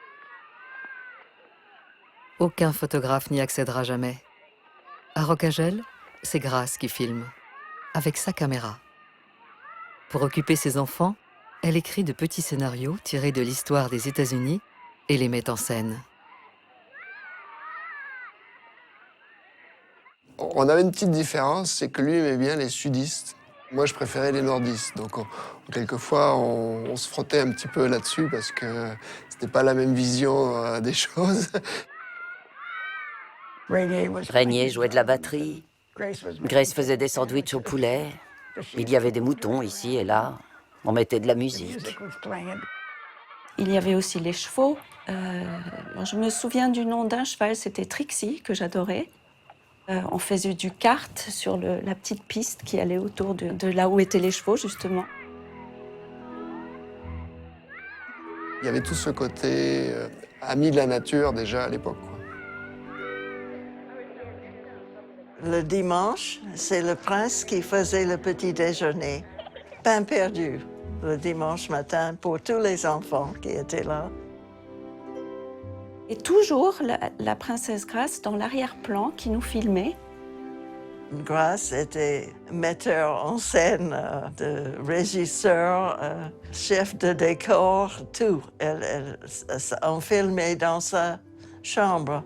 A: Aucun photographe n'y accédera jamais. À Rocagel, c'est Grace qui filme, avec sa caméra. Pour occuper ses enfants, elle écrit de petits scénarios tirés de l'histoire des États-Unis et les met en scène.
B: On avait une petite différence, c'est que lui aimait bien les sudistes. Moi, je préférais les nordistes. Donc, quelquefois, on se frottait un petit peu là-dessus parce que c'était pas la même vision des choses.
C: Régnier jouait de la batterie. Grace faisait des sandwichs au poulet. Il y avait des moutons ici et là. On mettait de la musique.
E: Il y avait aussi les chevaux. Je me souviens du nom d'un cheval, c'était Trixie, que j'adorais. On faisait du kart sur la petite piste qui allait autour de là où étaient les chevaux, justement.
B: Il y avait tout ce côté ami de la nature déjà à l'époque.
F: Le dimanche, c'est le prince qui faisait le petit déjeuner. Pain perdu, le dimanche matin, pour tous les enfants qui étaient là.
E: Et toujours la princesse Grace dans l'arrière-plan qui nous filmait.
F: Grace était metteur en scène, de régisseur, chef de décor, tout. On filmait dans sa chambre.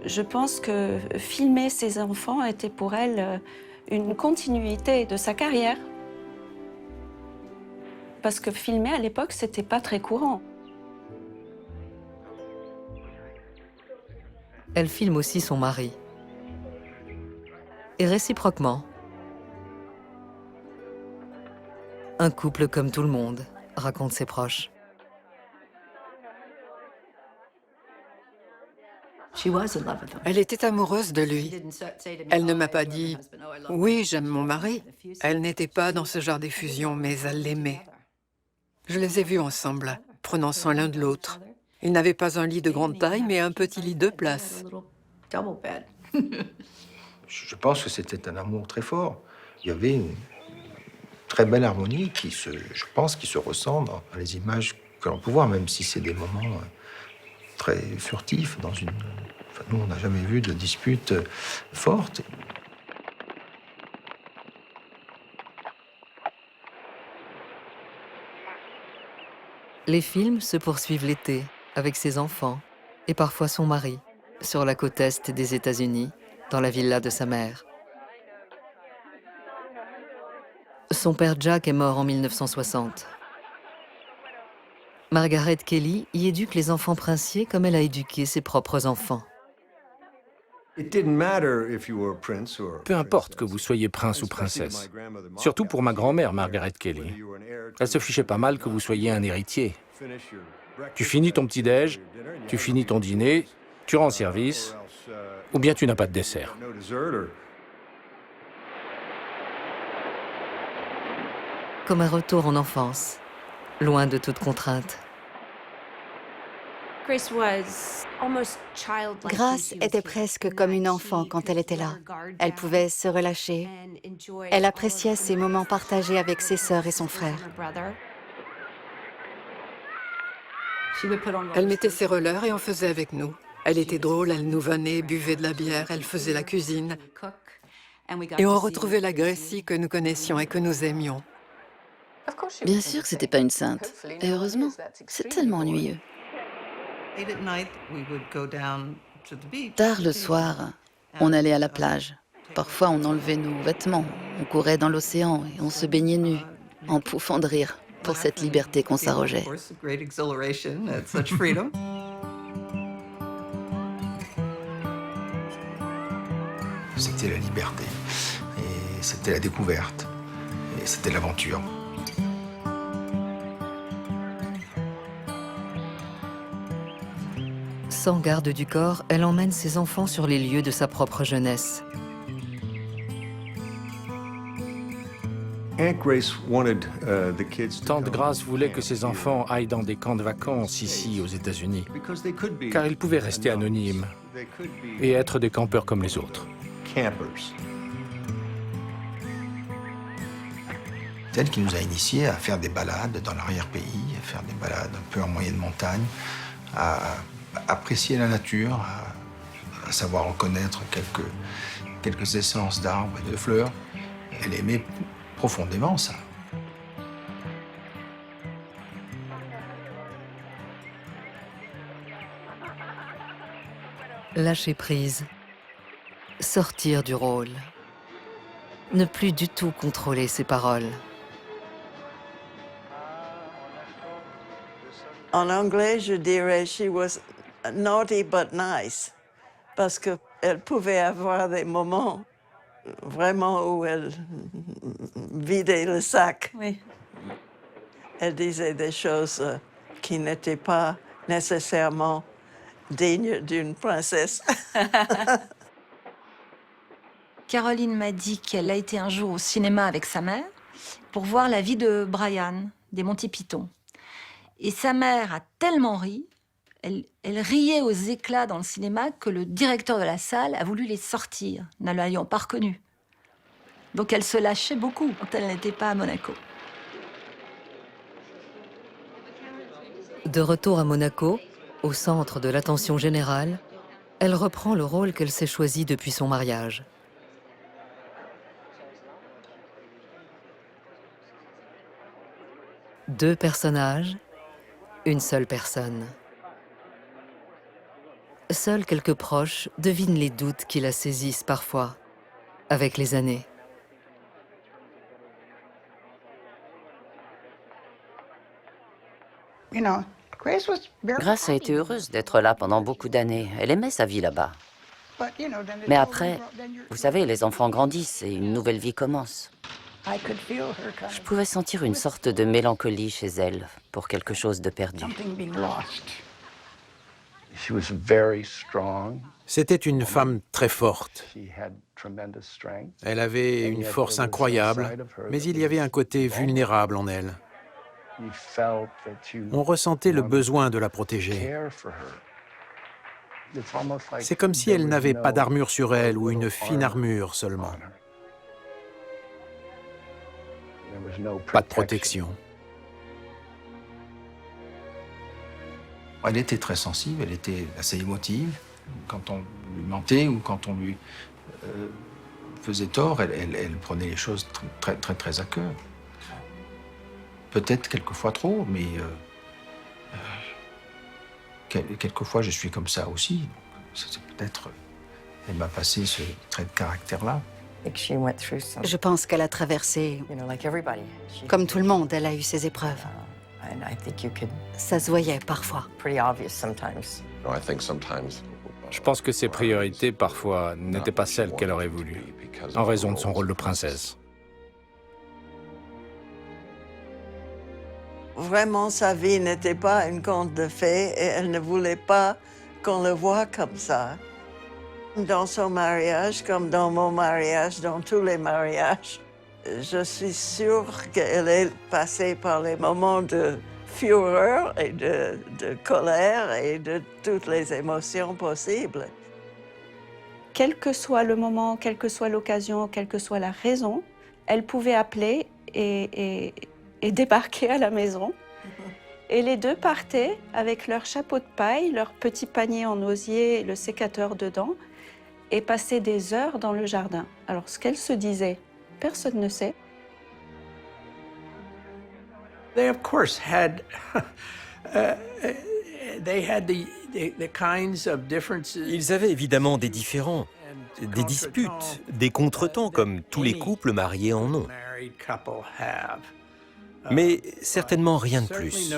E: Je pense que filmer ses enfants était pour elle une continuité de sa carrière. Parce que filmer à l'époque, c'était pas très courant.
A: Elle filme aussi son mari. Et réciproquement. Un couple comme tout le monde, racontent ses proches.
L: Elle était amoureuse de lui. Elle ne m'a pas dit « Oui, j'aime mon mari ». Elle n'était pas dans ce genre d'effusion, mais elle l'aimait. Je les ai vus ensemble, prenant soin l'un de l'autre. Ils n'avaient pas un lit de grande taille, mais un petit lit de place.
I: Je pense que c'était un amour très fort. Il y avait une très belle harmonie je pense, qui se ressent dans les images que l'on peut voir, même si c'est des moments très furtifs. Nous, on n'a jamais vu de dispute forte.
A: Les films se poursuivent l'été, avec ses enfants, et parfois son mari, sur la côte est des États-Unis, dans la villa de sa mère. Son père Jack est mort en 1960. Margaret Kelly y éduque les enfants princiers comme elle a éduqué ses propres enfants.
K: Peu importe que vous soyez prince ou princesse. Surtout pour ma grand-mère, Margaret Kelly. Elle se fichait pas mal que vous soyez un héritier. Tu finis ton petit-déj, tu finis ton dîner, tu rends service, ou bien tu n'as pas de dessert.
A: Comme un retour en enfance, loin de toute contrainte.
N: Grace était presque comme une enfant quand elle était là. Elle pouvait se relâcher. Elle appréciait ses moments partagés avec ses sœurs et son frère.
L: Elle mettait ses rollers et en faisait avec nous. Elle était drôle, elle nous vannait, buvait de la bière, elle faisait la cuisine. Et on retrouvait la Gracie que nous connaissions et que nous aimions.
G: Bien sûr que c'était pas une sainte. Et heureusement, c'est tellement ennuyeux. Tard le soir, on allait à la plage. Parfois, on enlevait nos vêtements, on courait dans l'océan et on se baignait nus, en pouffant de rire pour cette liberté qu'on s'arrogeait.
I: C'était la liberté, et c'était la découverte, et c'était l'aventure.
A: Sans garde du corps, elle emmène ses enfants sur les lieux de sa propre jeunesse.
K: Tante Grace voulait que ses enfants aillent dans des camps de vacances ici aux États-Unis, car ils pouvaient rester anonymes et être des campeurs comme les autres.
I: C'est elle qui nous a initiés à faire des balades dans l'arrière-pays, à faire des balades un peu en moyenne montagne, à apprécier la nature, à savoir reconnaître quelques essences d'arbres et de fleurs. Elle aimait profondément ça.
A: Lâcher prise, sortir du rôle, ne plus du tout contrôler ses paroles.
F: En anglais, je dirais she was naughty but nice, parce qu'elle pouvait avoir des moments vraiment où elle vidait le sac.
E: Oui.
F: Elle disait des choses qui n'étaient pas nécessairement dignes d'une princesse.
P: Caroline m'a dit qu'elle a été un jour au cinéma avec sa mère pour voir la vie de Brian, des Monty Python. Et sa mère a tellement ri, elle riait aux éclats dans le cinéma que le directeur de la salle a voulu les sortir, ne l'ayant pas reconnue. Donc elle se lâchait beaucoup quand elle n'était pas à Monaco.
A: De retour à Monaco, au centre de l'attention générale, elle reprend le rôle qu'elle s'est choisi depuis son mariage. Deux personnages, une seule personne. Seuls quelques proches devinent les doutes qui la saisissent parfois, avec les années.
C: Grace a été heureuse d'être là pendant beaucoup d'années. Elle aimait sa vie là-bas. Mais après, vous savez, les enfants grandissent et une nouvelle vie commence. Je pouvais sentir une sorte de mélancolie chez elle pour quelque chose de perdu.
X: C'était une femme très forte. Elle avait une force incroyable, mais il y avait un côté vulnérable en elle. On ressentait le besoin de la protéger. C'est comme si elle n'avait pas d'armure sur elle ou une fine armure seulement. Pas de protection.
I: Elle était très sensible, elle était assez émotive. Quand on lui mentait ou quand on lui faisait tort, elle prenait les choses très à cœur. Peut-être quelquefois trop, mais quelquefois je suis comme ça aussi. C'est peut-être, elle m'a passé ce trait de caractère-là.
N: Je pense qu'elle a traversé, comme tout le monde, elle a eu ses épreuves. Ça se voyait parfois.
K: Je pense que ses priorités, parfois, n'étaient pas celles qu'elle aurait voulu, en raison de son rôle de princesse.
F: Vraiment, sa vie n'était pas un conte de fées et elle ne voulait pas qu'on le voie comme ça. Dans son mariage, comme dans mon mariage, dans tous les mariages, je suis sûre qu'elle est passée par les moments de fureur et de colère et de toutes les émotions possibles.
E: Quel que soit le moment, quelle que soit l'occasion, quelle que soit la raison, elle pouvait appeler et débarquer à la maison. Et les deux partaient avec leur chapeau de paille, leur petit panier en osier et le sécateur dedans, et passaient des heures dans le jardin. Alors, ce qu'elle se disait, personne ne sait.
J: They of course had
X: Ils avaient évidemment des différends, des disputes, des contretemps comme tous les couples mariés en ont. Mais certainement rien de plus.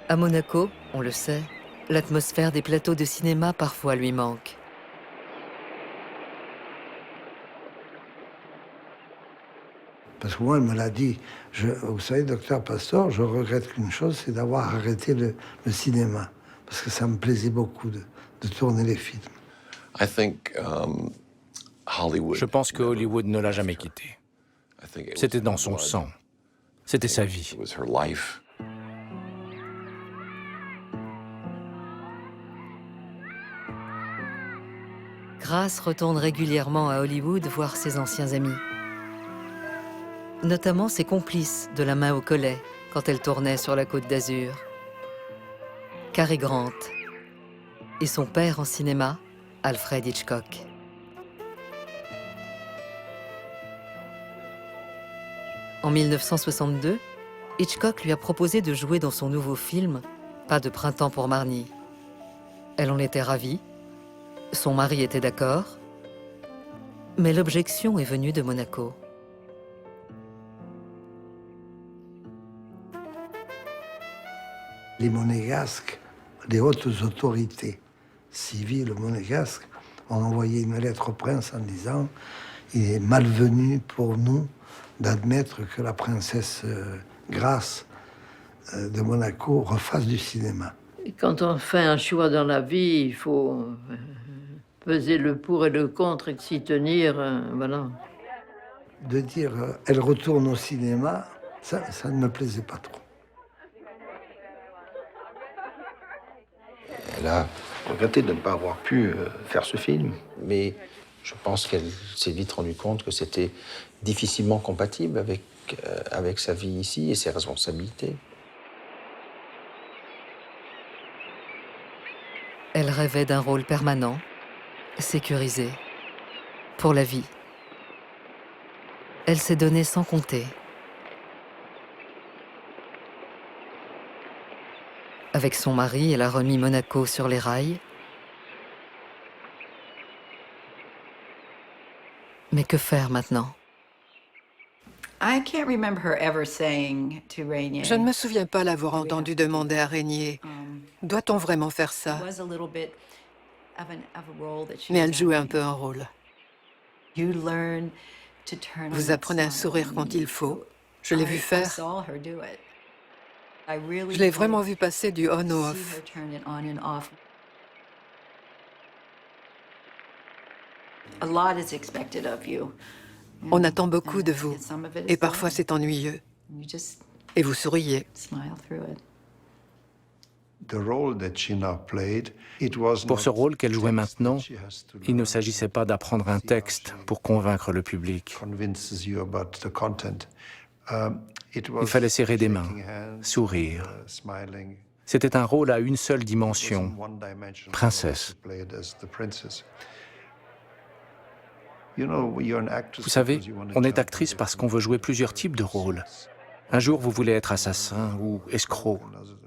A: À Monaco, on le sait, l'atmosphère des plateaux de cinéma parfois lui manque.
R: Parce que moi, elle me l'a dit. Vous savez, docteur Pastor, je regrette qu'une chose, c'est d'avoir arrêté le cinéma. Parce que ça me plaisait beaucoup de tourner les films.
K: Je pense que Hollywood ne l'a jamais quitté. C'était dans son sang. C'était sa vie.
A: Grace retourne régulièrement à Hollywood voir ses anciens amis. Notamment ses complices de la main au collet quand elle tournait sur la Côte d'Azur. Cary Grant et son père en cinéma, Alfred Hitchcock. En 1962, Hitchcock lui a proposé de jouer dans son nouveau film « Pas de printemps pour Marnie ». Elle en était ravie, son mari était d'accord, mais l'objection est venue de Monaco.
R: Les monégasques, les hautes autorités civiles monégasques ont envoyé une lettre au prince en disant « Il est malvenu pour nous d'admettre que la princesse Grace de Monaco refasse du cinéma. »
Q: Quand on fait un choix dans la vie, il faut peser le pour et le contre et s'y tenir, voilà.
R: De dire « Elle retourne au cinéma », ça ne me plaisait pas trop.
I: Elle a regretté de ne pas avoir pu faire ce film, mais je pense qu'elle s'est vite rendue compte que c'était difficilement compatible avec sa vie ici et ses responsabilités.
A: Elle rêvait d'un rôle permanent, sécurisé, pour la vie. Elle s'est donnée sans compter. Avec son mari, elle a remis Monaco sur les rails. Mais que faire maintenant?
L: Je ne me souviens pas l'avoir entendu demander à Régnier « Doit-on vraiment faire ça ?» Mais elle jouait un peu un rôle. Vous apprenez à sourire quand il faut. Je l'ai vu faire. Je l'ai vraiment vu passer du on au off. On attend beaucoup de vous, et parfois c'est ennuyeux. Et vous souriez.
K: Pour ce rôle qu'elle jouait maintenant, il ne s'agissait pas d'apprendre un texte pour convaincre le public. Il fallait serrer des mains, sourire. C'était un rôle à une seule dimension, princesse. Vous savez, on est actrice parce qu'on veut jouer plusieurs types de rôles. Un jour, vous voulez être assassin ou escroc,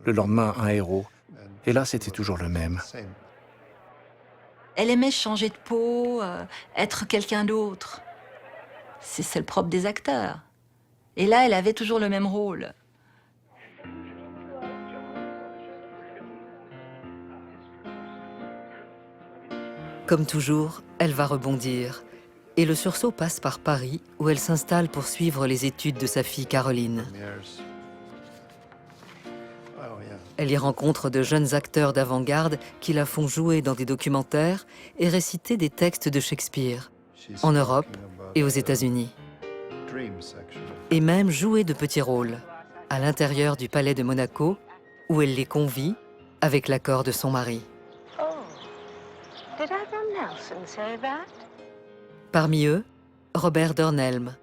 K: le lendemain, un héros. Et là, c'était toujours le même.
P: Elle aimait changer de peau, être quelqu'un d'autre. C'est le propre des acteurs. Et là, elle avait toujours le même rôle.
A: Comme toujours, elle va rebondir. Et le sursaut passe par Paris, où elle s'installe pour suivre les études de sa fille Caroline. Elle y rencontre de jeunes acteurs d'avant-garde qui la font jouer dans des documentaires et réciter des textes de Shakespeare, en Europe et aux États-Unis. Et même jouer de petits rôles, à l'intérieur du palais de Monaco, où elle les convie avec l'accord de son mari. Parmi eux, Robert Dornhelm,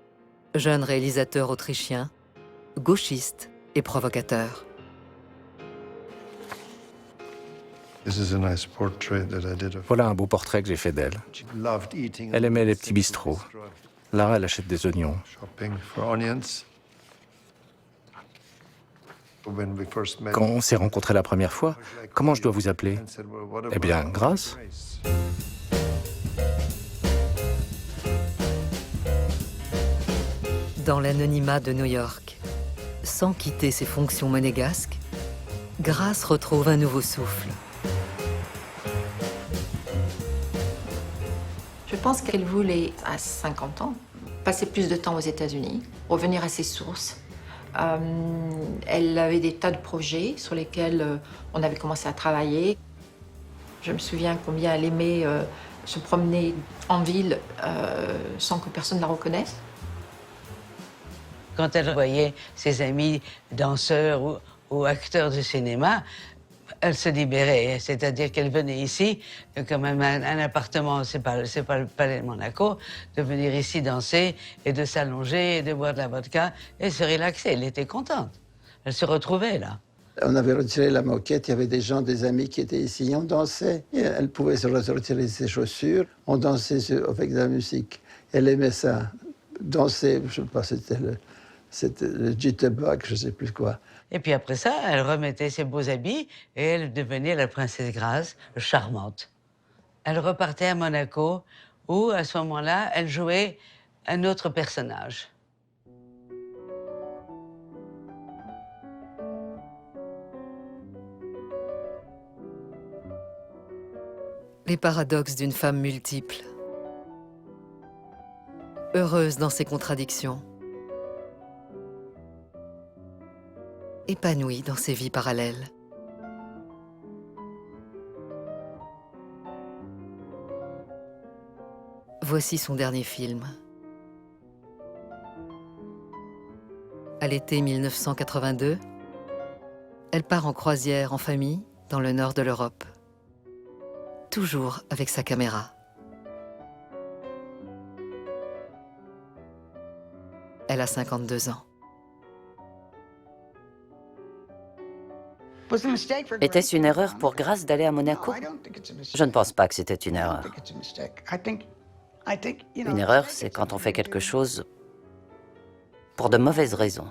A: jeune réalisateur autrichien, gauchiste et provocateur.
K: Voilà un beau portrait que j'ai fait d'elle. Elle aimait les petits bistrots. Là, elle achète des oignons. Quand on s'est rencontrés la première fois, comment je dois vous appeler? Eh bien, Grace.
A: Dans l'anonymat de New York, sans quitter ses fonctions monégasques, Grace retrouve un nouveau souffle.
M: Je pense qu'elle voulait, à 50 ans, passer plus de temps aux États-Unis, revenir à ses sources. Elle avait des tas de projets sur lesquels on avait commencé à travailler. Je me souviens combien elle aimait se promener en ville sans que personne la reconnaisse.
H: Quand elle voyait ses amis danseurs ou acteurs de cinéma, elle se libérait, c'est-à-dire qu'elle venait ici, comme un appartement, c'est pas le palais de Monaco, de venir ici danser et de s'allonger et de boire de la vodka et se relaxer. Elle était contente. Elle se retrouvait là.
I: On avait retiré la moquette, il y avait des amis qui étaient ici, on dansait. Et elle pouvait se retirer ses chaussures, on dansait avec de la musique. Elle aimait ça, danser, je ne sais pas, c'était le jitterbug, je ne sais plus quoi.
H: Et puis après ça, elle remettait ses beaux habits et elle devenait la princesse Grace, charmante. Elle repartait à Monaco où, à ce moment-là, elle jouait un autre personnage.
A: Les paradoxes d'une femme multiple. Heureuse dans ses contradictions. Épanouie dans ses vies parallèles. Voici son dernier film. À l'été 1982, elle part en croisière en famille dans le nord de l'Europe. Toujours avec sa caméra. Elle a 52 ans.
C: Était-ce une erreur pour Grace d'aller à Monaco? Je ne pense pas que c'était une erreur. Une erreur, c'est quand on fait quelque chose pour de mauvaises raisons.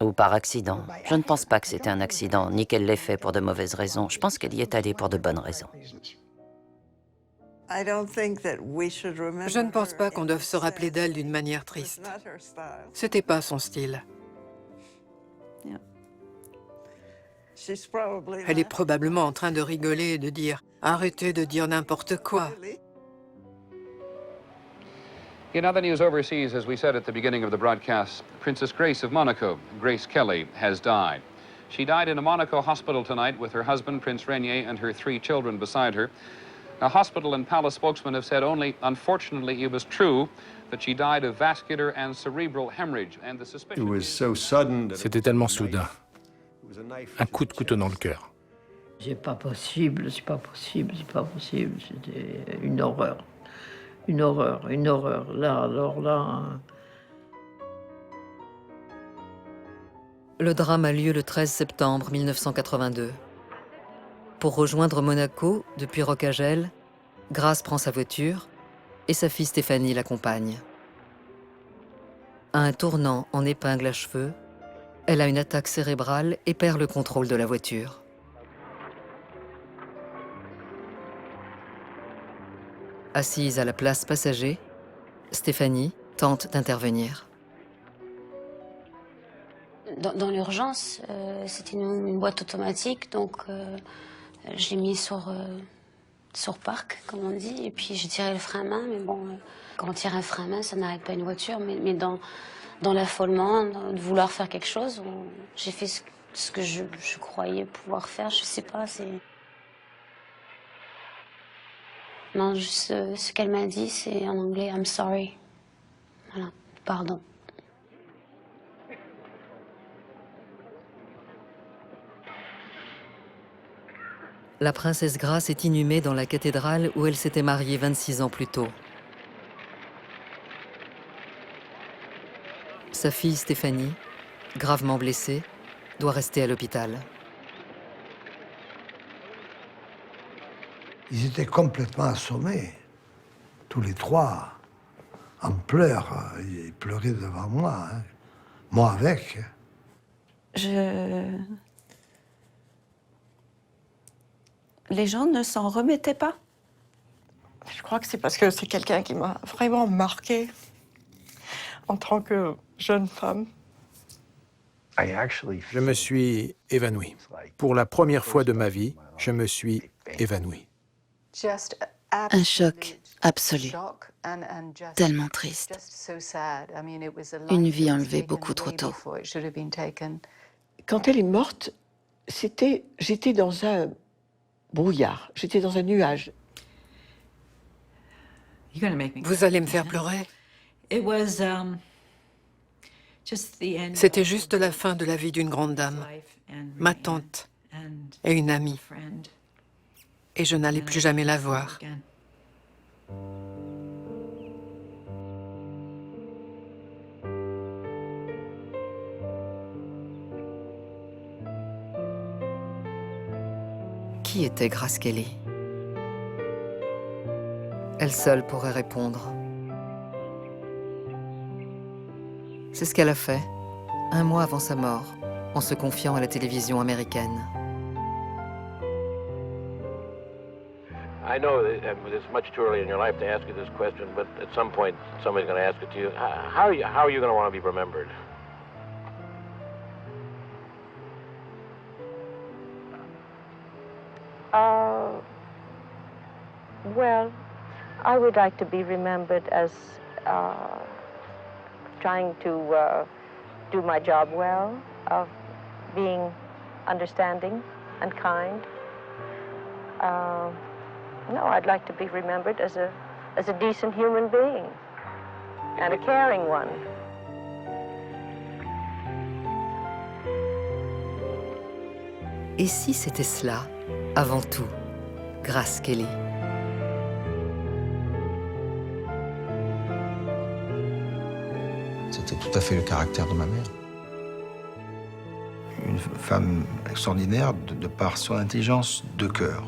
C: Ou par accident. Je ne pense pas que c'était un accident, ni qu'elle l'ait fait pour de mauvaises raisons. Je pense qu'elle y est allée pour de bonnes raisons.
L: Je ne pense pas qu'on doive se rappeler d'elle d'une manière triste. C'était pas son style. Elle est probablement en train de rigoler et de dire « Arrêtez de dire n'importe quoi ».
T: In other news overseas, as we said at the beginning of the broadcast, Princess Grace of Monaco, Grace Kelly, has died. She died in a Monaco hospital tonight with her husband, Prince Rainier, and her 3 children beside her. A hospital and palace spokesman have said only, unfortunately, it was true that she died of vascular and cerebral hemorrhage, and the suspicion...
K: C'était tellement soudain. Un coup de couteau dans le cœur.
U: C'est pas possible, c'est pas possible, c'est pas possible. C'était une horreur. Une horreur, une horreur. Là, alors là...
A: Le drame a lieu le 13 septembre 1982. Pour rejoindre Monaco, depuis Rocagel, Grace prend sa voiture et sa fille Stéphanie l'accompagne. À un tournant en épingle à cheveux, elle a une attaque cérébrale et perd le contrôle de la voiture. Assise à la place passager, Stéphanie, tente d'intervenir.
D: Dans l'urgence, c'était une boîte automatique, donc j'ai mis sur parc, comme on dit, et puis j'ai tiré le frein à main, mais bon, quand on tire un frein à main, ça n'arrête pas une voiture, mais dans l'affolement, de vouloir faire quelque chose, j'ai fait ce que je croyais pouvoir faire, je sais pas, c'est... Non, juste ce qu'elle m'a dit, c'est en anglais, I'm sorry. Voilà, pardon.
A: La princesse Grace est inhumée dans la cathédrale où elle s'était mariée 26 ans plus tôt. Sa fille Stéphanie, gravement blessée, doit rester à l'hôpital.
R: Ils étaient complètement assommés, tous les trois, en pleurs. Ils pleuraient devant moi, hein. Moi avec.
E: Les gens ne s'en remettaient pas.
O: Je crois que c'est parce que c'est quelqu'un qui m'a vraiment marquée en tant que jeune femme.
K: Je me suis évanoui. Pour la première fois de ma vie, je me suis évanoui.
G: Un choc absolu, tellement triste. Une vie enlevée beaucoup trop tôt.
O: Quand elle est morte, j'étais dans un brouillard, j'étais dans un nuage.
L: Vous allez me faire pleurer. C'était juste la fin de la vie d'une grande dame, ma tante et une amie. Et je n'allais plus jamais la voir.
A: Qui était Grace Kelly? Elle seule pourrait répondre. C'est ce qu'elle a fait, un mois avant sa mort, en se confiant à la télévision américaine.
V: I know that it's much too early in your life to ask you this question, but at some point somebody's going to ask it to you. How are you going to want to be remembered?
S: Well, I would like to be remembered as trying to do my job well, of being understanding and kind. No, I'd like to be remembered as a decent human being and a caring one.
A: Et si c'était cela, avant tout, Grace Kelly?
I: C'était tout à fait le caractère de ma mère. Une femme extraordinaire de par son intelligence de cœur.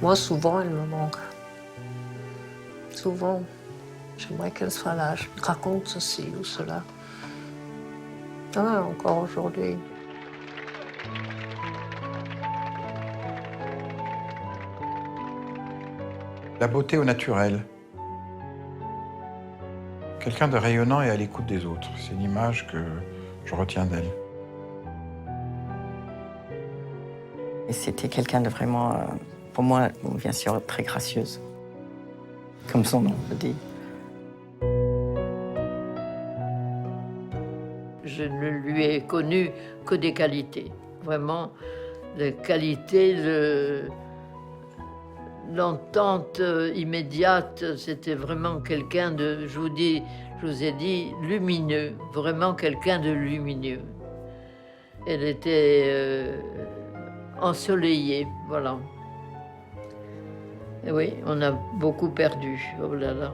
Q: Moi, souvent, elle me manque. Souvent, j'aimerais qu'elle soit là. Je raconte ceci ou cela. Ah, encore aujourd'hui.
W: La beauté au naturel. Quelqu'un de rayonnant et à l'écoute des autres. C'est une image que je retiens d'elle.
O: Et c'était quelqu'un de vraiment, pour moi, bien sûr, très gracieuse. Comme son nom le dit.
U: Je ne lui ai connu que des qualités. Vraiment, des qualités, l'entente immédiate, c'était vraiment quelqu'un de, je vous ai dit, lumineux, vraiment quelqu'un de lumineux. Elle était ensoleillée, voilà. Et oui, on a beaucoup perdu, oh là là.